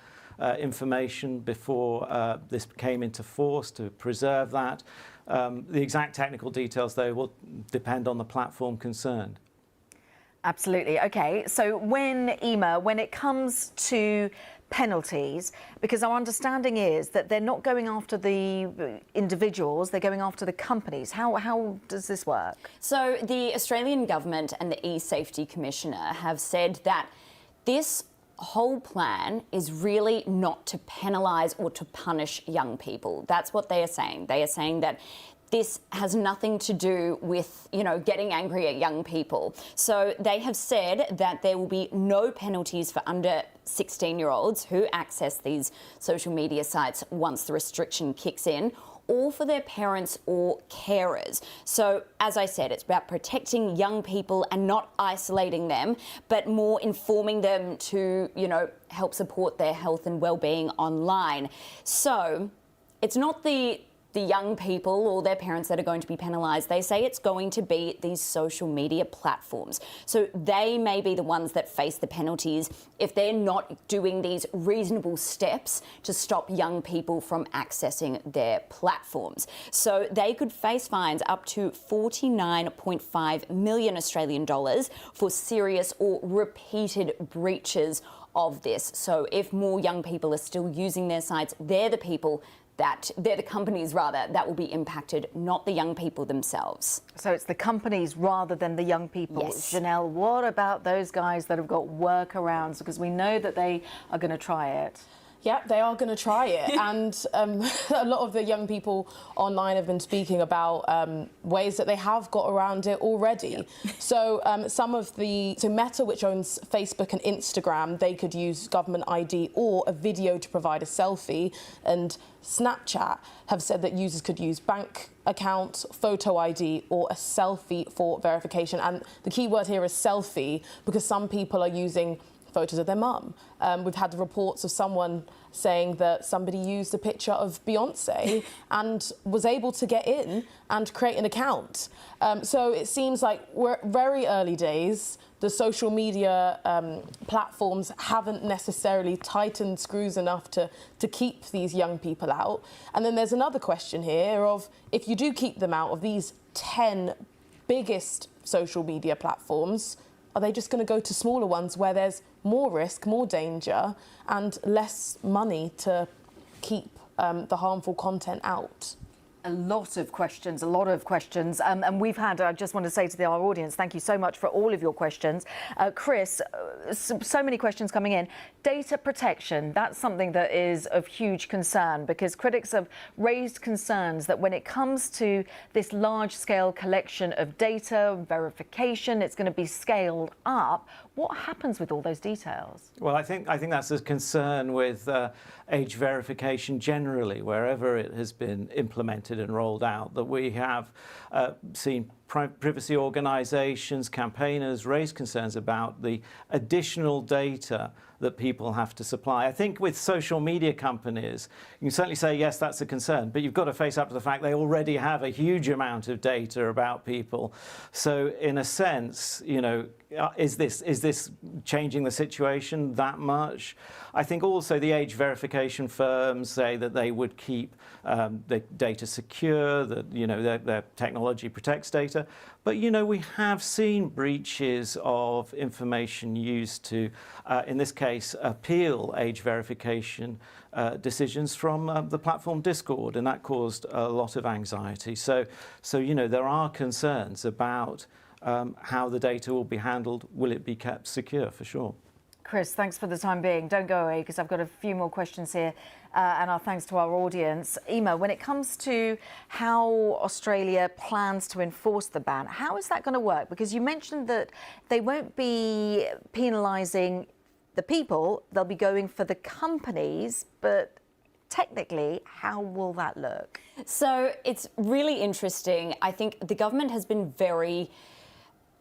information before this came into force to preserve that. The exact technical details, though, will depend on the platform concerned. Absolutely. OK, so Emma, when it comes to penalties, because our understanding is that they're not going after the individuals, they're going after the companies. How does this work? So the Australian government and the E-Safety Commissioner have said that this whole plan is really not to penalise or to punish young people. That's what they are saying. They are saying that this has nothing to do with, you know, getting angry at young people. So they have said that there will be no penalties for under 16-year-olds who access these social media sites once the restriction kicks in, or for their parents or carers. So, as I said, it's about protecting young people and not isolating them, but more informing them to, you know, help support their health and well-being online. So, it's not the young people or their parents that are going to be penalised. They say it's going to be these social media platforms. So they may be the ones that face the penalties if they're not doing these reasonable steps to stop young people from accessing their platforms. So they could face fines up to 49.5 million Australian dollars for serious or repeated breaches of this. So if more young people are still using their sites, they're the people that they're the companies rather that will be impacted, not the young people themselves. So it's the companies rather than the young people. Yes. Janelle, what about those guys that have got workarounds? Because we know that they are going to try it. Yeah, they are going to try it. And a lot of the young people online have been speaking about ways that they have got around it already. Yeah. So Meta, which owns Facebook and Instagram, they could use government ID or a video to provide a selfie. And Snapchat have said that users could use bank account, photo ID or a selfie for verification. And the key word here is selfie, because some people are using photos of their mum. We've had reports of someone saying that somebody used a picture of Beyonce and was able to get in and create an account. So it seems like we're very early days. The social media platforms haven't necessarily tightened screws enough to keep these young people out. And then there's another question here of, if you do keep them out of these 10 biggest social media platforms, are they just going to go to smaller ones where there's more risk, more danger, and less money to keep the harmful content out? A lot of questions. And we've had, I just want to say to our audience, thank you so much for all of your questions. Chris, so many questions coming in. Data protection, that's something that is of huge concern, because critics have raised concerns that when it comes to this large-scale collection of data, verification, it's going to be scaled up. What happens with all those details? Well, I think that's a concern with age verification generally, wherever it has been implemented and rolled out, that we have seen privacy organisations, campaigners raise concerns about the additional data that people have to supply. I think with social media companies, you can certainly say, yes, that's a concern, but you've got to face up to the fact they already have a huge amount of data about people. So in a sense, you know, is this changing the situation that much? I think also the age verification firms say that they would keep the data secure, that, you know, their technology protects data. But, you know, we have seen breaches of information used to, in this case, appeal age verification decisions from the platform Discord, and that caused a lot of anxiety. So you know, there are concerns about how the data will be handled. Will it be kept secure, for sure? Chris, thanks for the time being. Don't go away, because I've got a few more questions here, and our thanks to our audience. Emma, when it comes to how Australia plans to enforce the ban, how is that going to work? Because you mentioned that they won't be penalising the people, they'll be going for the companies, but technically, how will that look? So it's really interesting. I think the government has been very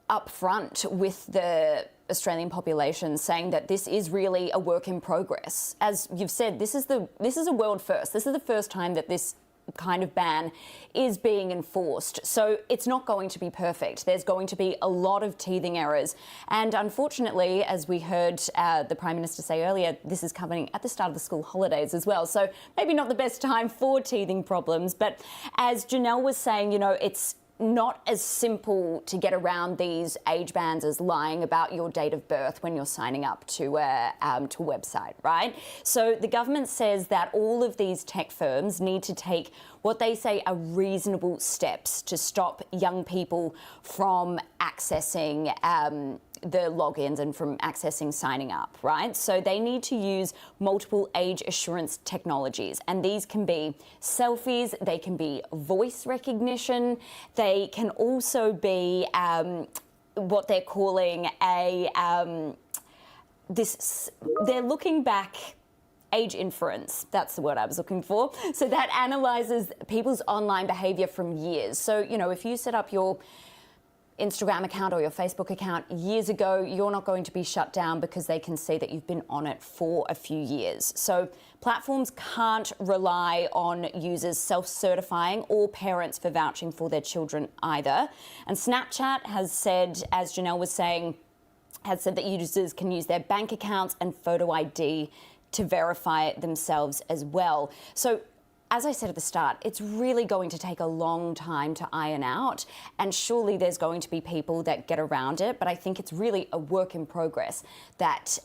upfront with the Australian population, saying that this is really a work in progress. As you've said, this is a world first. This is the first time that this kind of ban is being enforced. So it's not going to be perfect. There's going to be a lot of teething errors. And unfortunately, as we heard the Prime Minister say earlier, this is coming at the start of the school holidays as well. So maybe not the best time for teething problems. But as Janelle was saying, you know, it's not as simple to get around these age bans as lying about your date of birth when you're signing up to a website, right? So the government says that all of these tech firms need to take what they say are reasonable steps to stop young people from accessing the logins and from accessing signing up, right? So they need to use multiple age assurance technologies, and these can be selfies, they can be voice recognition, they can also be what they're calling they're looking back age inference, that's the word I was looking for. So that analyzes people's online behaviour from years. So, you know, if you set up your Instagram account or your Facebook account years ago, you're not going to be shut down because they can see that you've been on it for a few years. So platforms can't rely on users self-certifying or parents for vouching for their children either. And Snapchat has said, as Janelle was saying, has said that users can use their bank accounts and photo ID to verify themselves as well. So as I said at the start, it's really going to take a long time to iron out, and surely there's going to be people that get around it, but I think it's really a work in progress that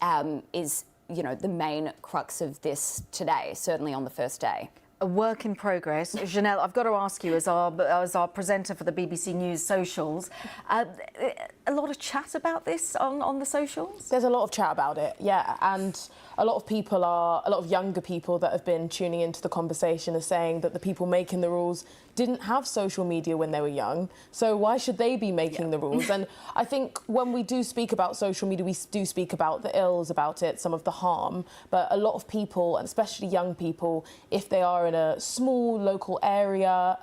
is, you know, the main crux of this today, certainly on the first day. a work in progress. Janelle, I've got to ask you, as our presenter for the BBC News socials, a lot of chat about this on the socials? There's a lot of chat about it, yeah, and a lot of younger people that have been tuning into the conversation are saying that the people making the rules didn't have social media when they were young, so why should they be making the rules? And I think when we do speak about social media, we do speak about the ills about it, some of the harm, but a lot of people, and especially young people, if they are in a small local area,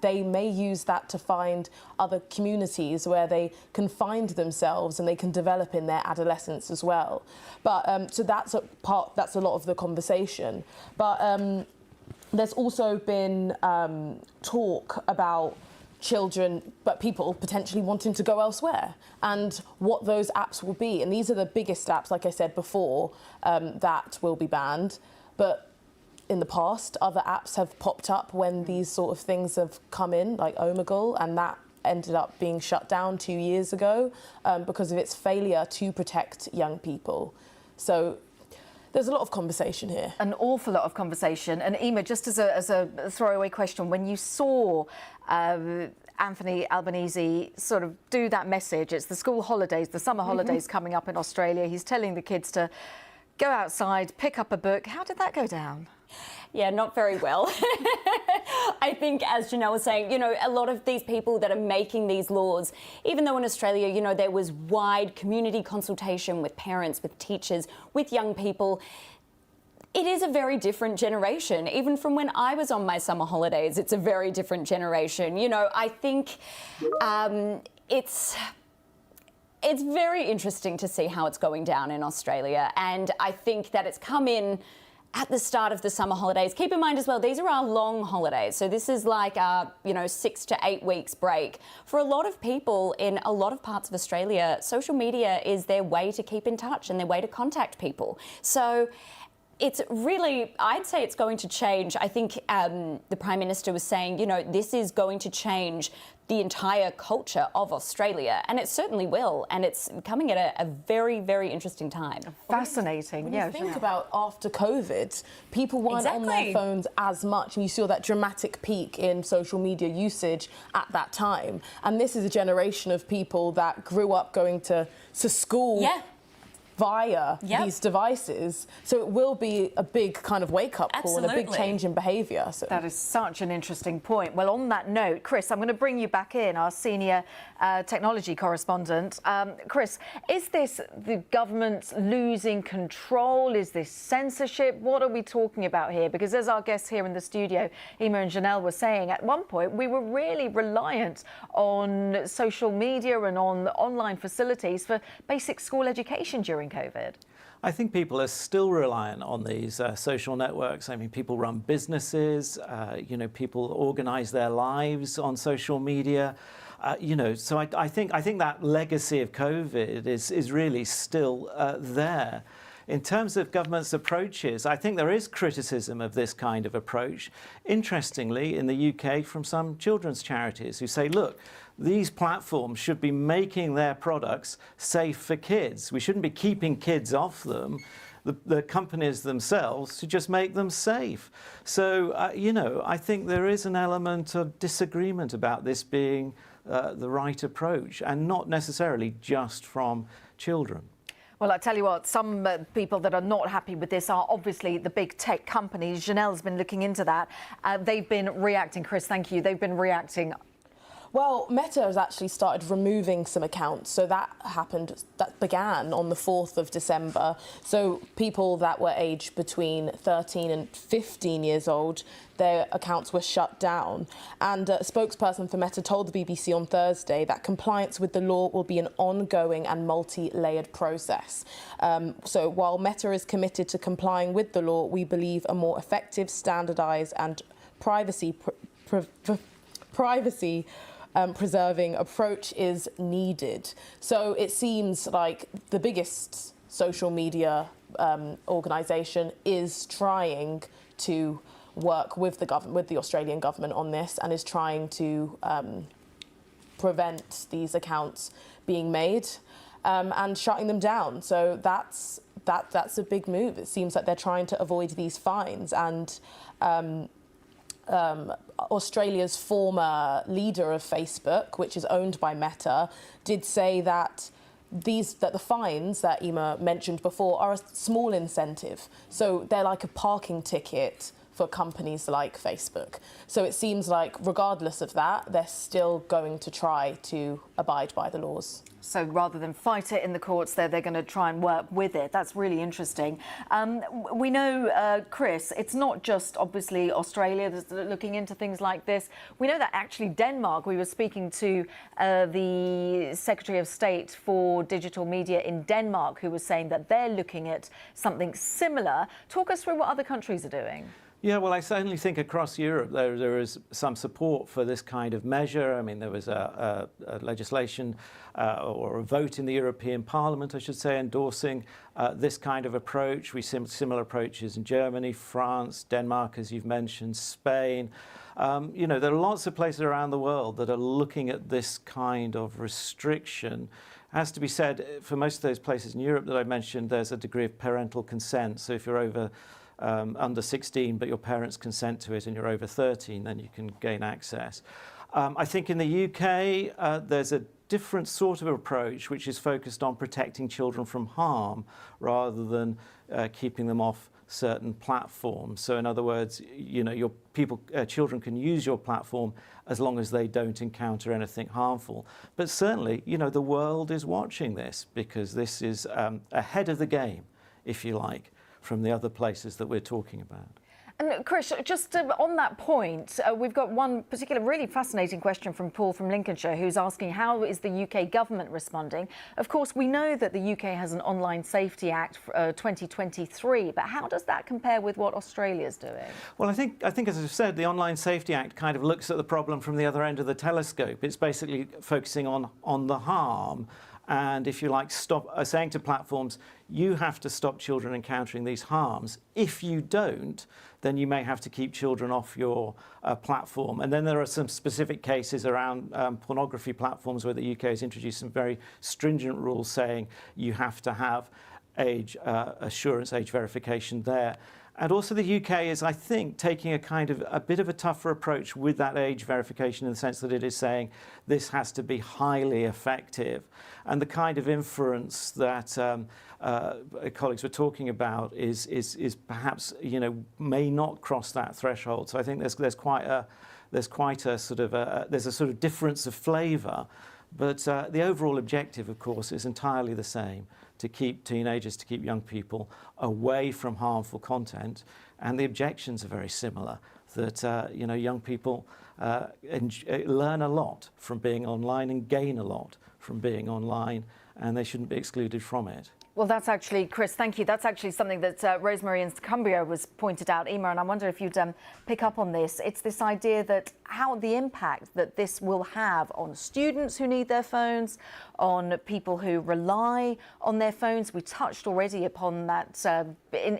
they may use that to find other communities where they can find themselves and they can develop in their adolescence as well. But so that's a lot of the conversation. But there's also been talk about children, but people potentially wanting to go elsewhere and what those apps will be. And these are the biggest apps, like I said before, that will be banned. But in the past, other apps have popped up when these sort of things have come in, like Omegle, and that ended up being shut down 2 years ago because of its failure to protect young people. So there's a lot of conversation here. An awful lot of conversation. And Emma, just as a throwaway question, when you saw Anthony Albanese sort of do that message, it's the school holidays, the summer holidays coming up in Australia, he's telling the kids to go outside, pick up a book. How did that go down? Yeah, not very well. I think, as Janelle was saying, you know, a lot of these people that are making these laws, even though in Australia, you know, there was wide community consultation with parents, with teachers, with young people, it is a very different generation. Even from when I was on my summer holidays, it's a very different generation. You know, I think it's very interesting to see how it's going down in Australia. And I think that it's come in at the start of the summer holidays. Keep in mind as well, these are our long holidays. So this is like our, 6 to 8 weeks break. For a lot of people in a lot of parts of Australia, social media is their way to keep in touch and their way to contact people. So it's really, I'd say it's going to change. I think the Prime Minister was saying, this is going to change the entire culture of Australia, and it certainly will, and it's coming at a very, very interesting time. Fascinating. When you think about after COVID, people weren't on their phones as much, and you saw that dramatic peak in social media usage at that time. And this is a generation of people that grew up going to school via these devices. So it will be a big kind of wake-up call and a big change in behaviour. So. That is such an interesting point. Well, on that note, Chris, I'm going to bring you back in, our senior technology correspondent. Chris, is this the government losing control? Is this censorship? What are we talking about here? Because as our guests here in the studio, Emma and Janelle, were saying, at one point we were really reliant on social media and on online facilities for basic school education during COVID. I think people are still reliant on these social networks. I mean, people run businesses, people organise their lives on social media. So I think that legacy of COVID is really still there. In terms of government's approaches, I think there is criticism of this kind of approach. Interestingly, in the UK, from some children's charities who say, look, these platforms should be making their products safe for kids. We shouldn't be keeping kids off them. The companies themselves should just make them safe. So, I think there is an element of disagreement about this being the right approach, and not necessarily just from children. Well, I tell you what, some people that are not happy with this are obviously the big tech companies. Janelle's been looking into that. They've been reacting. Chris, thank you. They've been reacting. Well, Meta has actually started removing some accounts. So that began on the 4th of December. So people that were aged between 13 and 15 years old, their accounts were shut down. And a spokesperson for Meta told the BBC on Thursday that compliance with the law will be an ongoing and multi-layered process. So while Meta is committed to complying with the law, we believe a more effective, standardised and privacy preserving approach is needed. So it seems like the biggest social media organisation is trying to work with the Australian government on this, and is trying to prevent these accounts being made and shutting them down. So that's a big move. It seems like they're trying to avoid these fines, and Australia's former leader of Facebook, which is owned by Meta, did say that the fines that Emma mentioned before are a small incentive. So they're like a parking ticket for companies like Facebook. So it seems like regardless of that, they're still going to try to abide by the laws. So rather than fight it in the courts, they're going to try and work with it. That's really interesting. We know, Chris, it's not just obviously Australia that's looking into things like this. We know that actually Denmark, we were speaking to the Secretary of State for Digital Media in Denmark, who was saying that they're looking at something similar. Talk us through what other countries are doing. Yeah, well, I certainly think across Europe there is some support for this kind of measure. I mean, there was a legislation or a vote in the European Parliament, I should say, endorsing this kind of approach. We see similar approaches in Germany, France, Denmark, as you've mentioned, Spain. You know, there are lots of places around the world that are looking at this kind of restriction. Has to be said, for most of those places in Europe that I mentioned, there's a degree of parental consent. So if you're under 16, but your parents consent to it, and you're over 13, then you can gain access. I think in the UK, there's a different sort of approach, which is focused on protecting children from harm rather than keeping them off certain platforms. So in other words, you know, children can use your platform as long as they don't encounter anything harmful. But certainly, you know, the world is watching this because this is ahead of the game, if you like, from the other places that we're talking about. And Chris, just on that point, we've got one particular really fascinating question from Paul from Lincolnshire, who's asking how is the UK government responding? Of course, we know that the UK has an Online Safety Act 2023, but how does that compare with what Australia's doing? Well, I think as I've said, the Online Safety Act kind of looks at the problem from the other end of the telescope. It's basically focusing on the harm. And if you like, saying to platforms, you have to stop children encountering these harms. If you don't, then you may have to keep children off your platform. And then there are some specific cases around pornography platforms where the UK has introduced some very stringent rules saying you have to have age assurance, age verification there. And also the UK is, I think, taking a bit of a tougher approach with that age verification in the sense that it is saying this has to be highly effective. And the kind of inference that colleagues were talking about is perhaps, you know, may not cross that threshold. So I think there's quite a sort of difference of flavour. But the overall objective, of course, is entirely the same: to keep teenagers, to keep young people away from harmful content. And the objections are very similar, that you know, young people learn a lot from being online and gain a lot from being online, and they shouldn't be excluded from it. Well, that's actually, Chris, thank you. That's actually something that Rosemary in Cumbria was pointed out, Emma, and I wonder if you'd pick up on this. It's this idea that how the impact that this will have on students who need their phones, on people who rely on their phones. We touched already upon that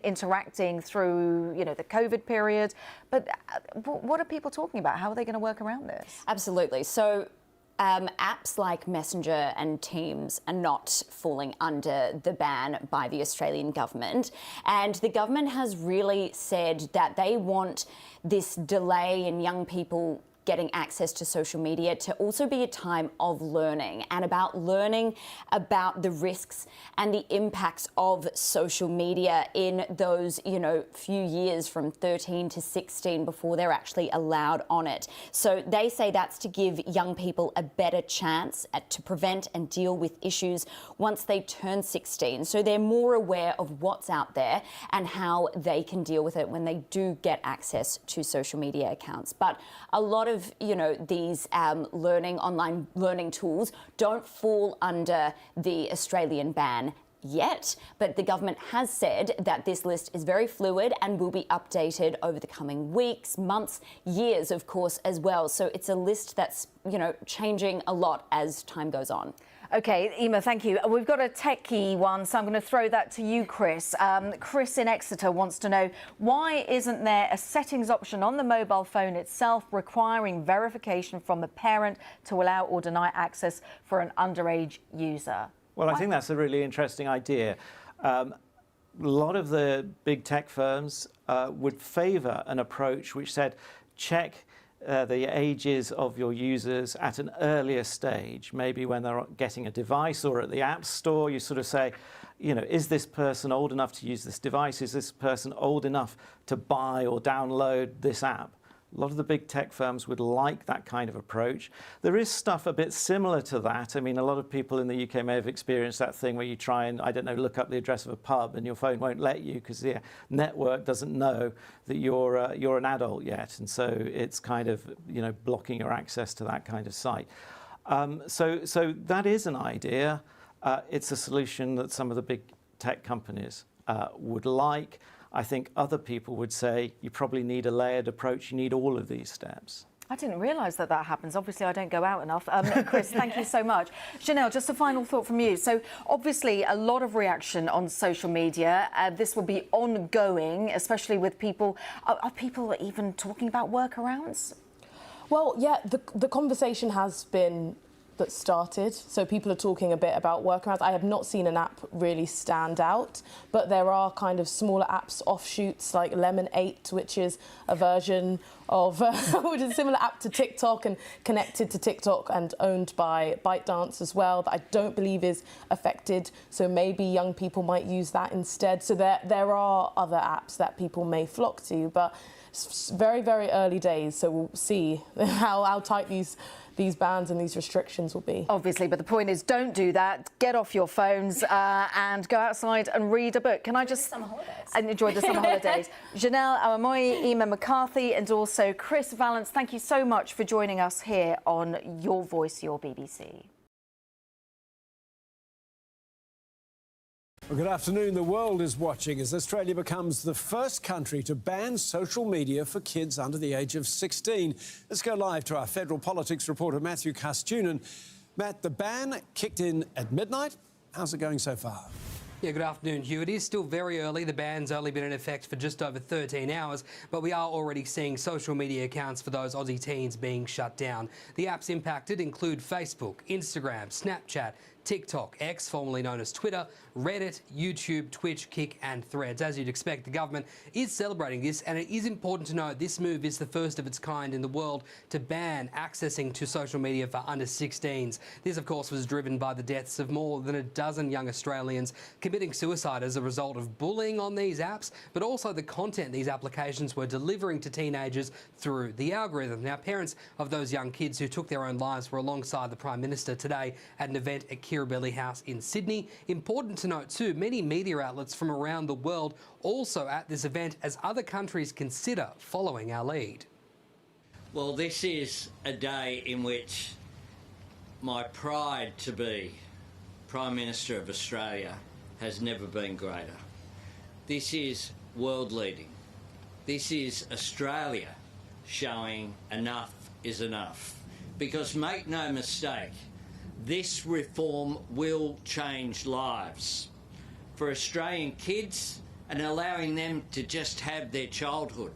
interacting through, you know, the COVID period. But what are people talking about? How are they going to work around this? Absolutely. So apps like Messenger and Teams are not falling under the ban by the Australian government. And the government has really said that they want this delay in young people getting access to social media to also be a time of learning, and about learning about the risks and the impacts of social media in those, you know, few years from 13 to 16 before they're actually allowed on it. So they say that's to give young people a better chance to prevent and deal with issues once they turn 16. So they're more aware of what's out there and how they can deal with it when they do get access to social media accounts. But a lot of, you know, these online learning tools don't fall under the Australian ban yet, but the government has said that this list is very fluid and will be updated over the coming weeks, months, years, of course, as well. So it's a list that's, you know, changing a lot as time goes on. OK, Emma, thank you. We've got a techie one, so I'm going to throw that to you, Chris. Chris in Exeter wants to know, why isn't there a settings option on the mobile phone itself requiring verification from a parent to allow or deny access for an underage user? Well, I think that's a really interesting idea. A lot of the big tech firms would favour an approach which said, check the ages of your users at an earlier stage, maybe when they're getting a device or at the App Store. You sort of say, you know, is this person old enough to use this device? Is this person old enough to buy or download this app? A lot of the big tech firms would like that kind of approach. There is stuff a bit similar to that. I mean, a lot of people in the UK may have experienced that thing where you try and, I don't know, look up the address of a pub and your phone won't let you because the network doesn't know that you're an adult yet. And so it's kind of, you know, blocking your access to that kind of site. So that is an idea. It's a solution that some of the big tech companies would like. I think other people would say you probably need a layered approach. You need all of these steps. I didn't realise that happens. Obviously, I don't go out enough. Chris, thank you so much. Janelle, just a final thought from you. So, obviously, a lot of reaction on social media. This will be ongoing, especially with people. Are people even talking about workarounds? Well, yeah, the conversation has been that started. So people are talking a bit about workarounds. I have not seen an app really stand out, but there are kind of smaller apps, offshoots like Lemon8, which is a version of, which is a similar app to TikTok and connected to TikTok and owned by ByteDance as well, that I don't believe is affected. So maybe young people might use that instead. So there are other apps that people may flock to, but it's very, very early days. So we'll see how tight these bans and these restrictions will be. Obviously, but the point is, don't do that. Get off your phones and go outside and read a book. Can I just enjoy the summer holidays? Janelle Awamoye, Emma McCarthy, and also Chris Vallance, thank you so much for joining us here on Your Voice, Your BBC. Well, good afternoon. The world is watching as Australia becomes the first country to ban social media for kids under the age of 16. Let's go live to our federal politics reporter, Matthew Kastunen. Matt, the ban kicked in at midnight. How's it going so far? Yeah, good afternoon, Hugh. It is still very early. The ban's only been in effect for just over 13 hours, but we are already seeing social media accounts for those Aussie teens being shut down. The apps impacted include Facebook, Instagram, Snapchat, TikTok, X, formerly known as Twitter, Reddit, YouTube, Twitch, Kick and Threads. As you'd expect, the government is celebrating this, and it is important to note this move is the first of its kind in the world to ban accessing to social media for under 16s. This, of course, was driven by the deaths of more than a dozen young Australians committing suicide as a result of bullying on these apps, but also the content these applications were delivering to teenagers through the algorithm. Now, parents of those young kids who took their own lives were alongside the Prime Minister today at an event at Kirribilli House in Sydney. Important to note too, many media outlets from around the world also at this event as other countries consider following our lead. Well, this is a day in which my pride to be Prime Minister of Australia has never been greater. This is world leading. This is Australia showing enough is enough. Because make no mistake, this reform will change lives for Australian kids and allowing them to just have their childhood.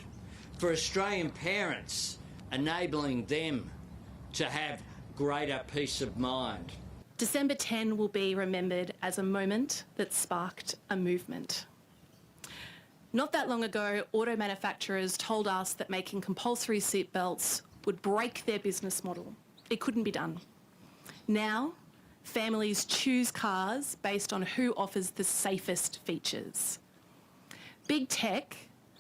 For Australian parents, enabling them to have greater peace of mind. December 10 will be remembered as a moment that sparked a movement. Not that long ago, auto manufacturers told us that making compulsory seatbelts would break their business model. It couldn't be done. Now, families choose cars based on who offers the safest features. Big tech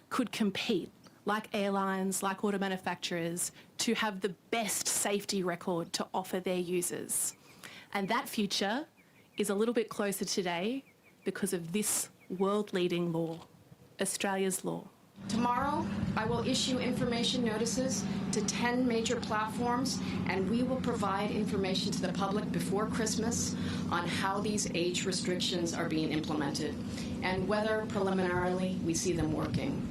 could compete, like airlines, like auto manufacturers, to have the best safety record to offer their users. And that future is a little bit closer today because of this world-leading law, Australia's law. Tomorrow, I will issue information notices to 10 major platforms, and we will provide information to the public before Christmas on how these age restrictions are being implemented and whether preliminarily we see them working.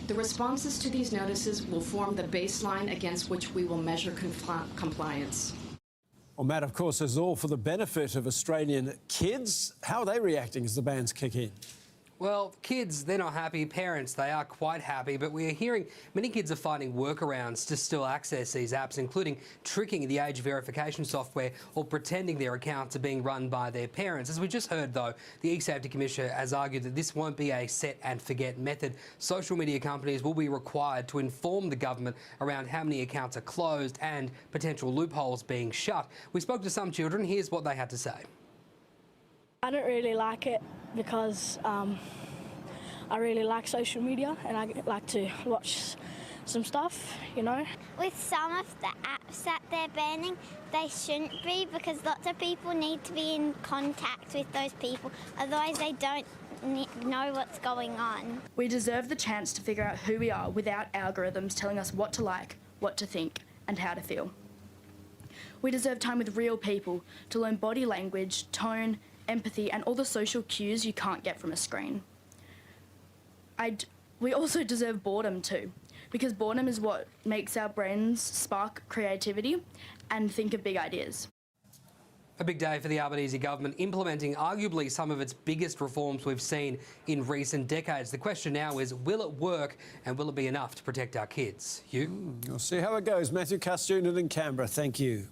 The responses to these notices will form the baseline against which we will measure compliance. Well, Matt, of course, this is all for the benefit of Australian kids. How are they reacting as the bans kick in? Well, kids, they're not happy. Parents, they are quite happy. But we are hearing many kids are finding workarounds to still access these apps, including tricking the age verification software or pretending their accounts are being run by their parents. As we just heard, though, the eSafety Commissioner has argued that this won't be a set and forget method. Social media companies will be required to inform the government around how many accounts are closed and potential loopholes being shut. We spoke to some children. Here's what they had to say. I don't really like it because I really like social media and I like to watch some stuff, you know. With some of the apps that they're banning, they shouldn't be because lots of people need to be in contact with those people, otherwise they don't know what's going on. We deserve the chance to figure out who we are without algorithms telling us what to like, what to think and how to feel. We deserve time with real people to learn body language, tone, empathy and all the social cues you can't get from a screen. We also deserve boredom too, because boredom is what makes our brains spark creativity and think of big ideas. A big day for the Albanese government, implementing arguably some of its biggest reforms we've seen in recent decades. The question now is, will it work and will it be enough to protect our kids? Hugh? We'll see how it goes. Matthew Castunan in Canberra, thank you.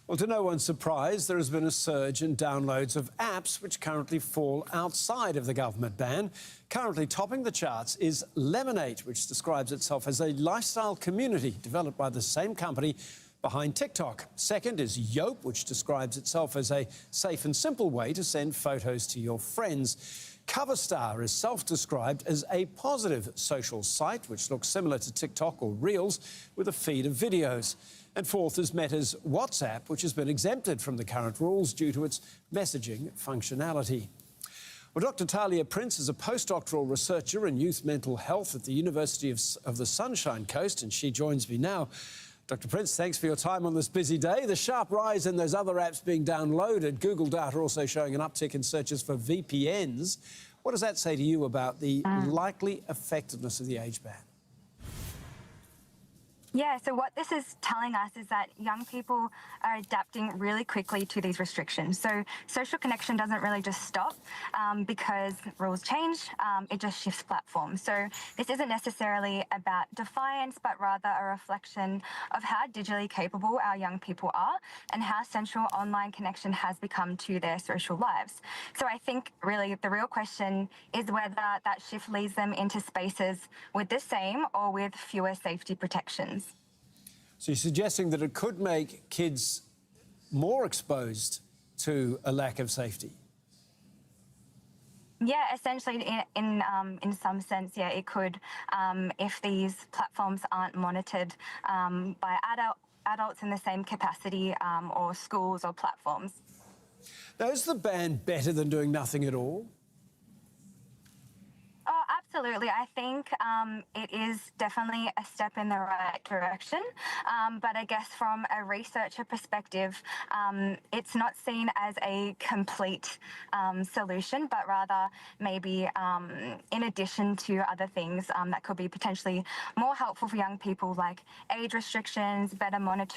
Well, to no one's surprise, there has been a surge in downloads of apps which currently fall outside of the government ban. Currently topping the charts is Lemonade, which describes itself as a lifestyle community developed by the same company behind TikTok. Second is Yope, which describes itself as a safe and simple way to send photos to your friends. Coverstar is self-described as a positive social site, which looks similar to TikTok or Reels, with a feed of videos. And fourth is Meta's WhatsApp, which has been exempted from the current rules due to its messaging functionality. Well, Dr. Talia Prince is a postdoctoral researcher in youth mental health at the University of the Sunshine Coast, and she joins me now. Dr. Prince, thanks for your time on this busy day. The sharp rise in those other apps being downloaded, Google data also showing an uptick in searches for VPNs. What does that say to you about the likely effectiveness of the age ban? Yeah, so what this is telling us is that young people are adapting really quickly to these restrictions. So social connection doesn't really just stop because rules change, it just shifts platforms. So this isn't necessarily about defiance, but rather a reflection of how digitally capable our young people are and how central online connection has become to their social lives. So I think really the real question is whether that shift leads them into spaces with the same or with fewer safety protections. So you're suggesting that it could make kids more exposed to a lack of safety? Yeah, essentially, in some sense, yeah, it could, if these platforms aren't monitored by adults in the same capacity or schools or platforms. Now, is the ban better than doing nothing at all? Oh, absolutely. I think it is definitely a step in the right direction. But I guess from a researcher perspective, it's not seen as a complete solution, but rather maybe in addition to other things that could be potentially more helpful for young people, like age restrictions, better monitoring.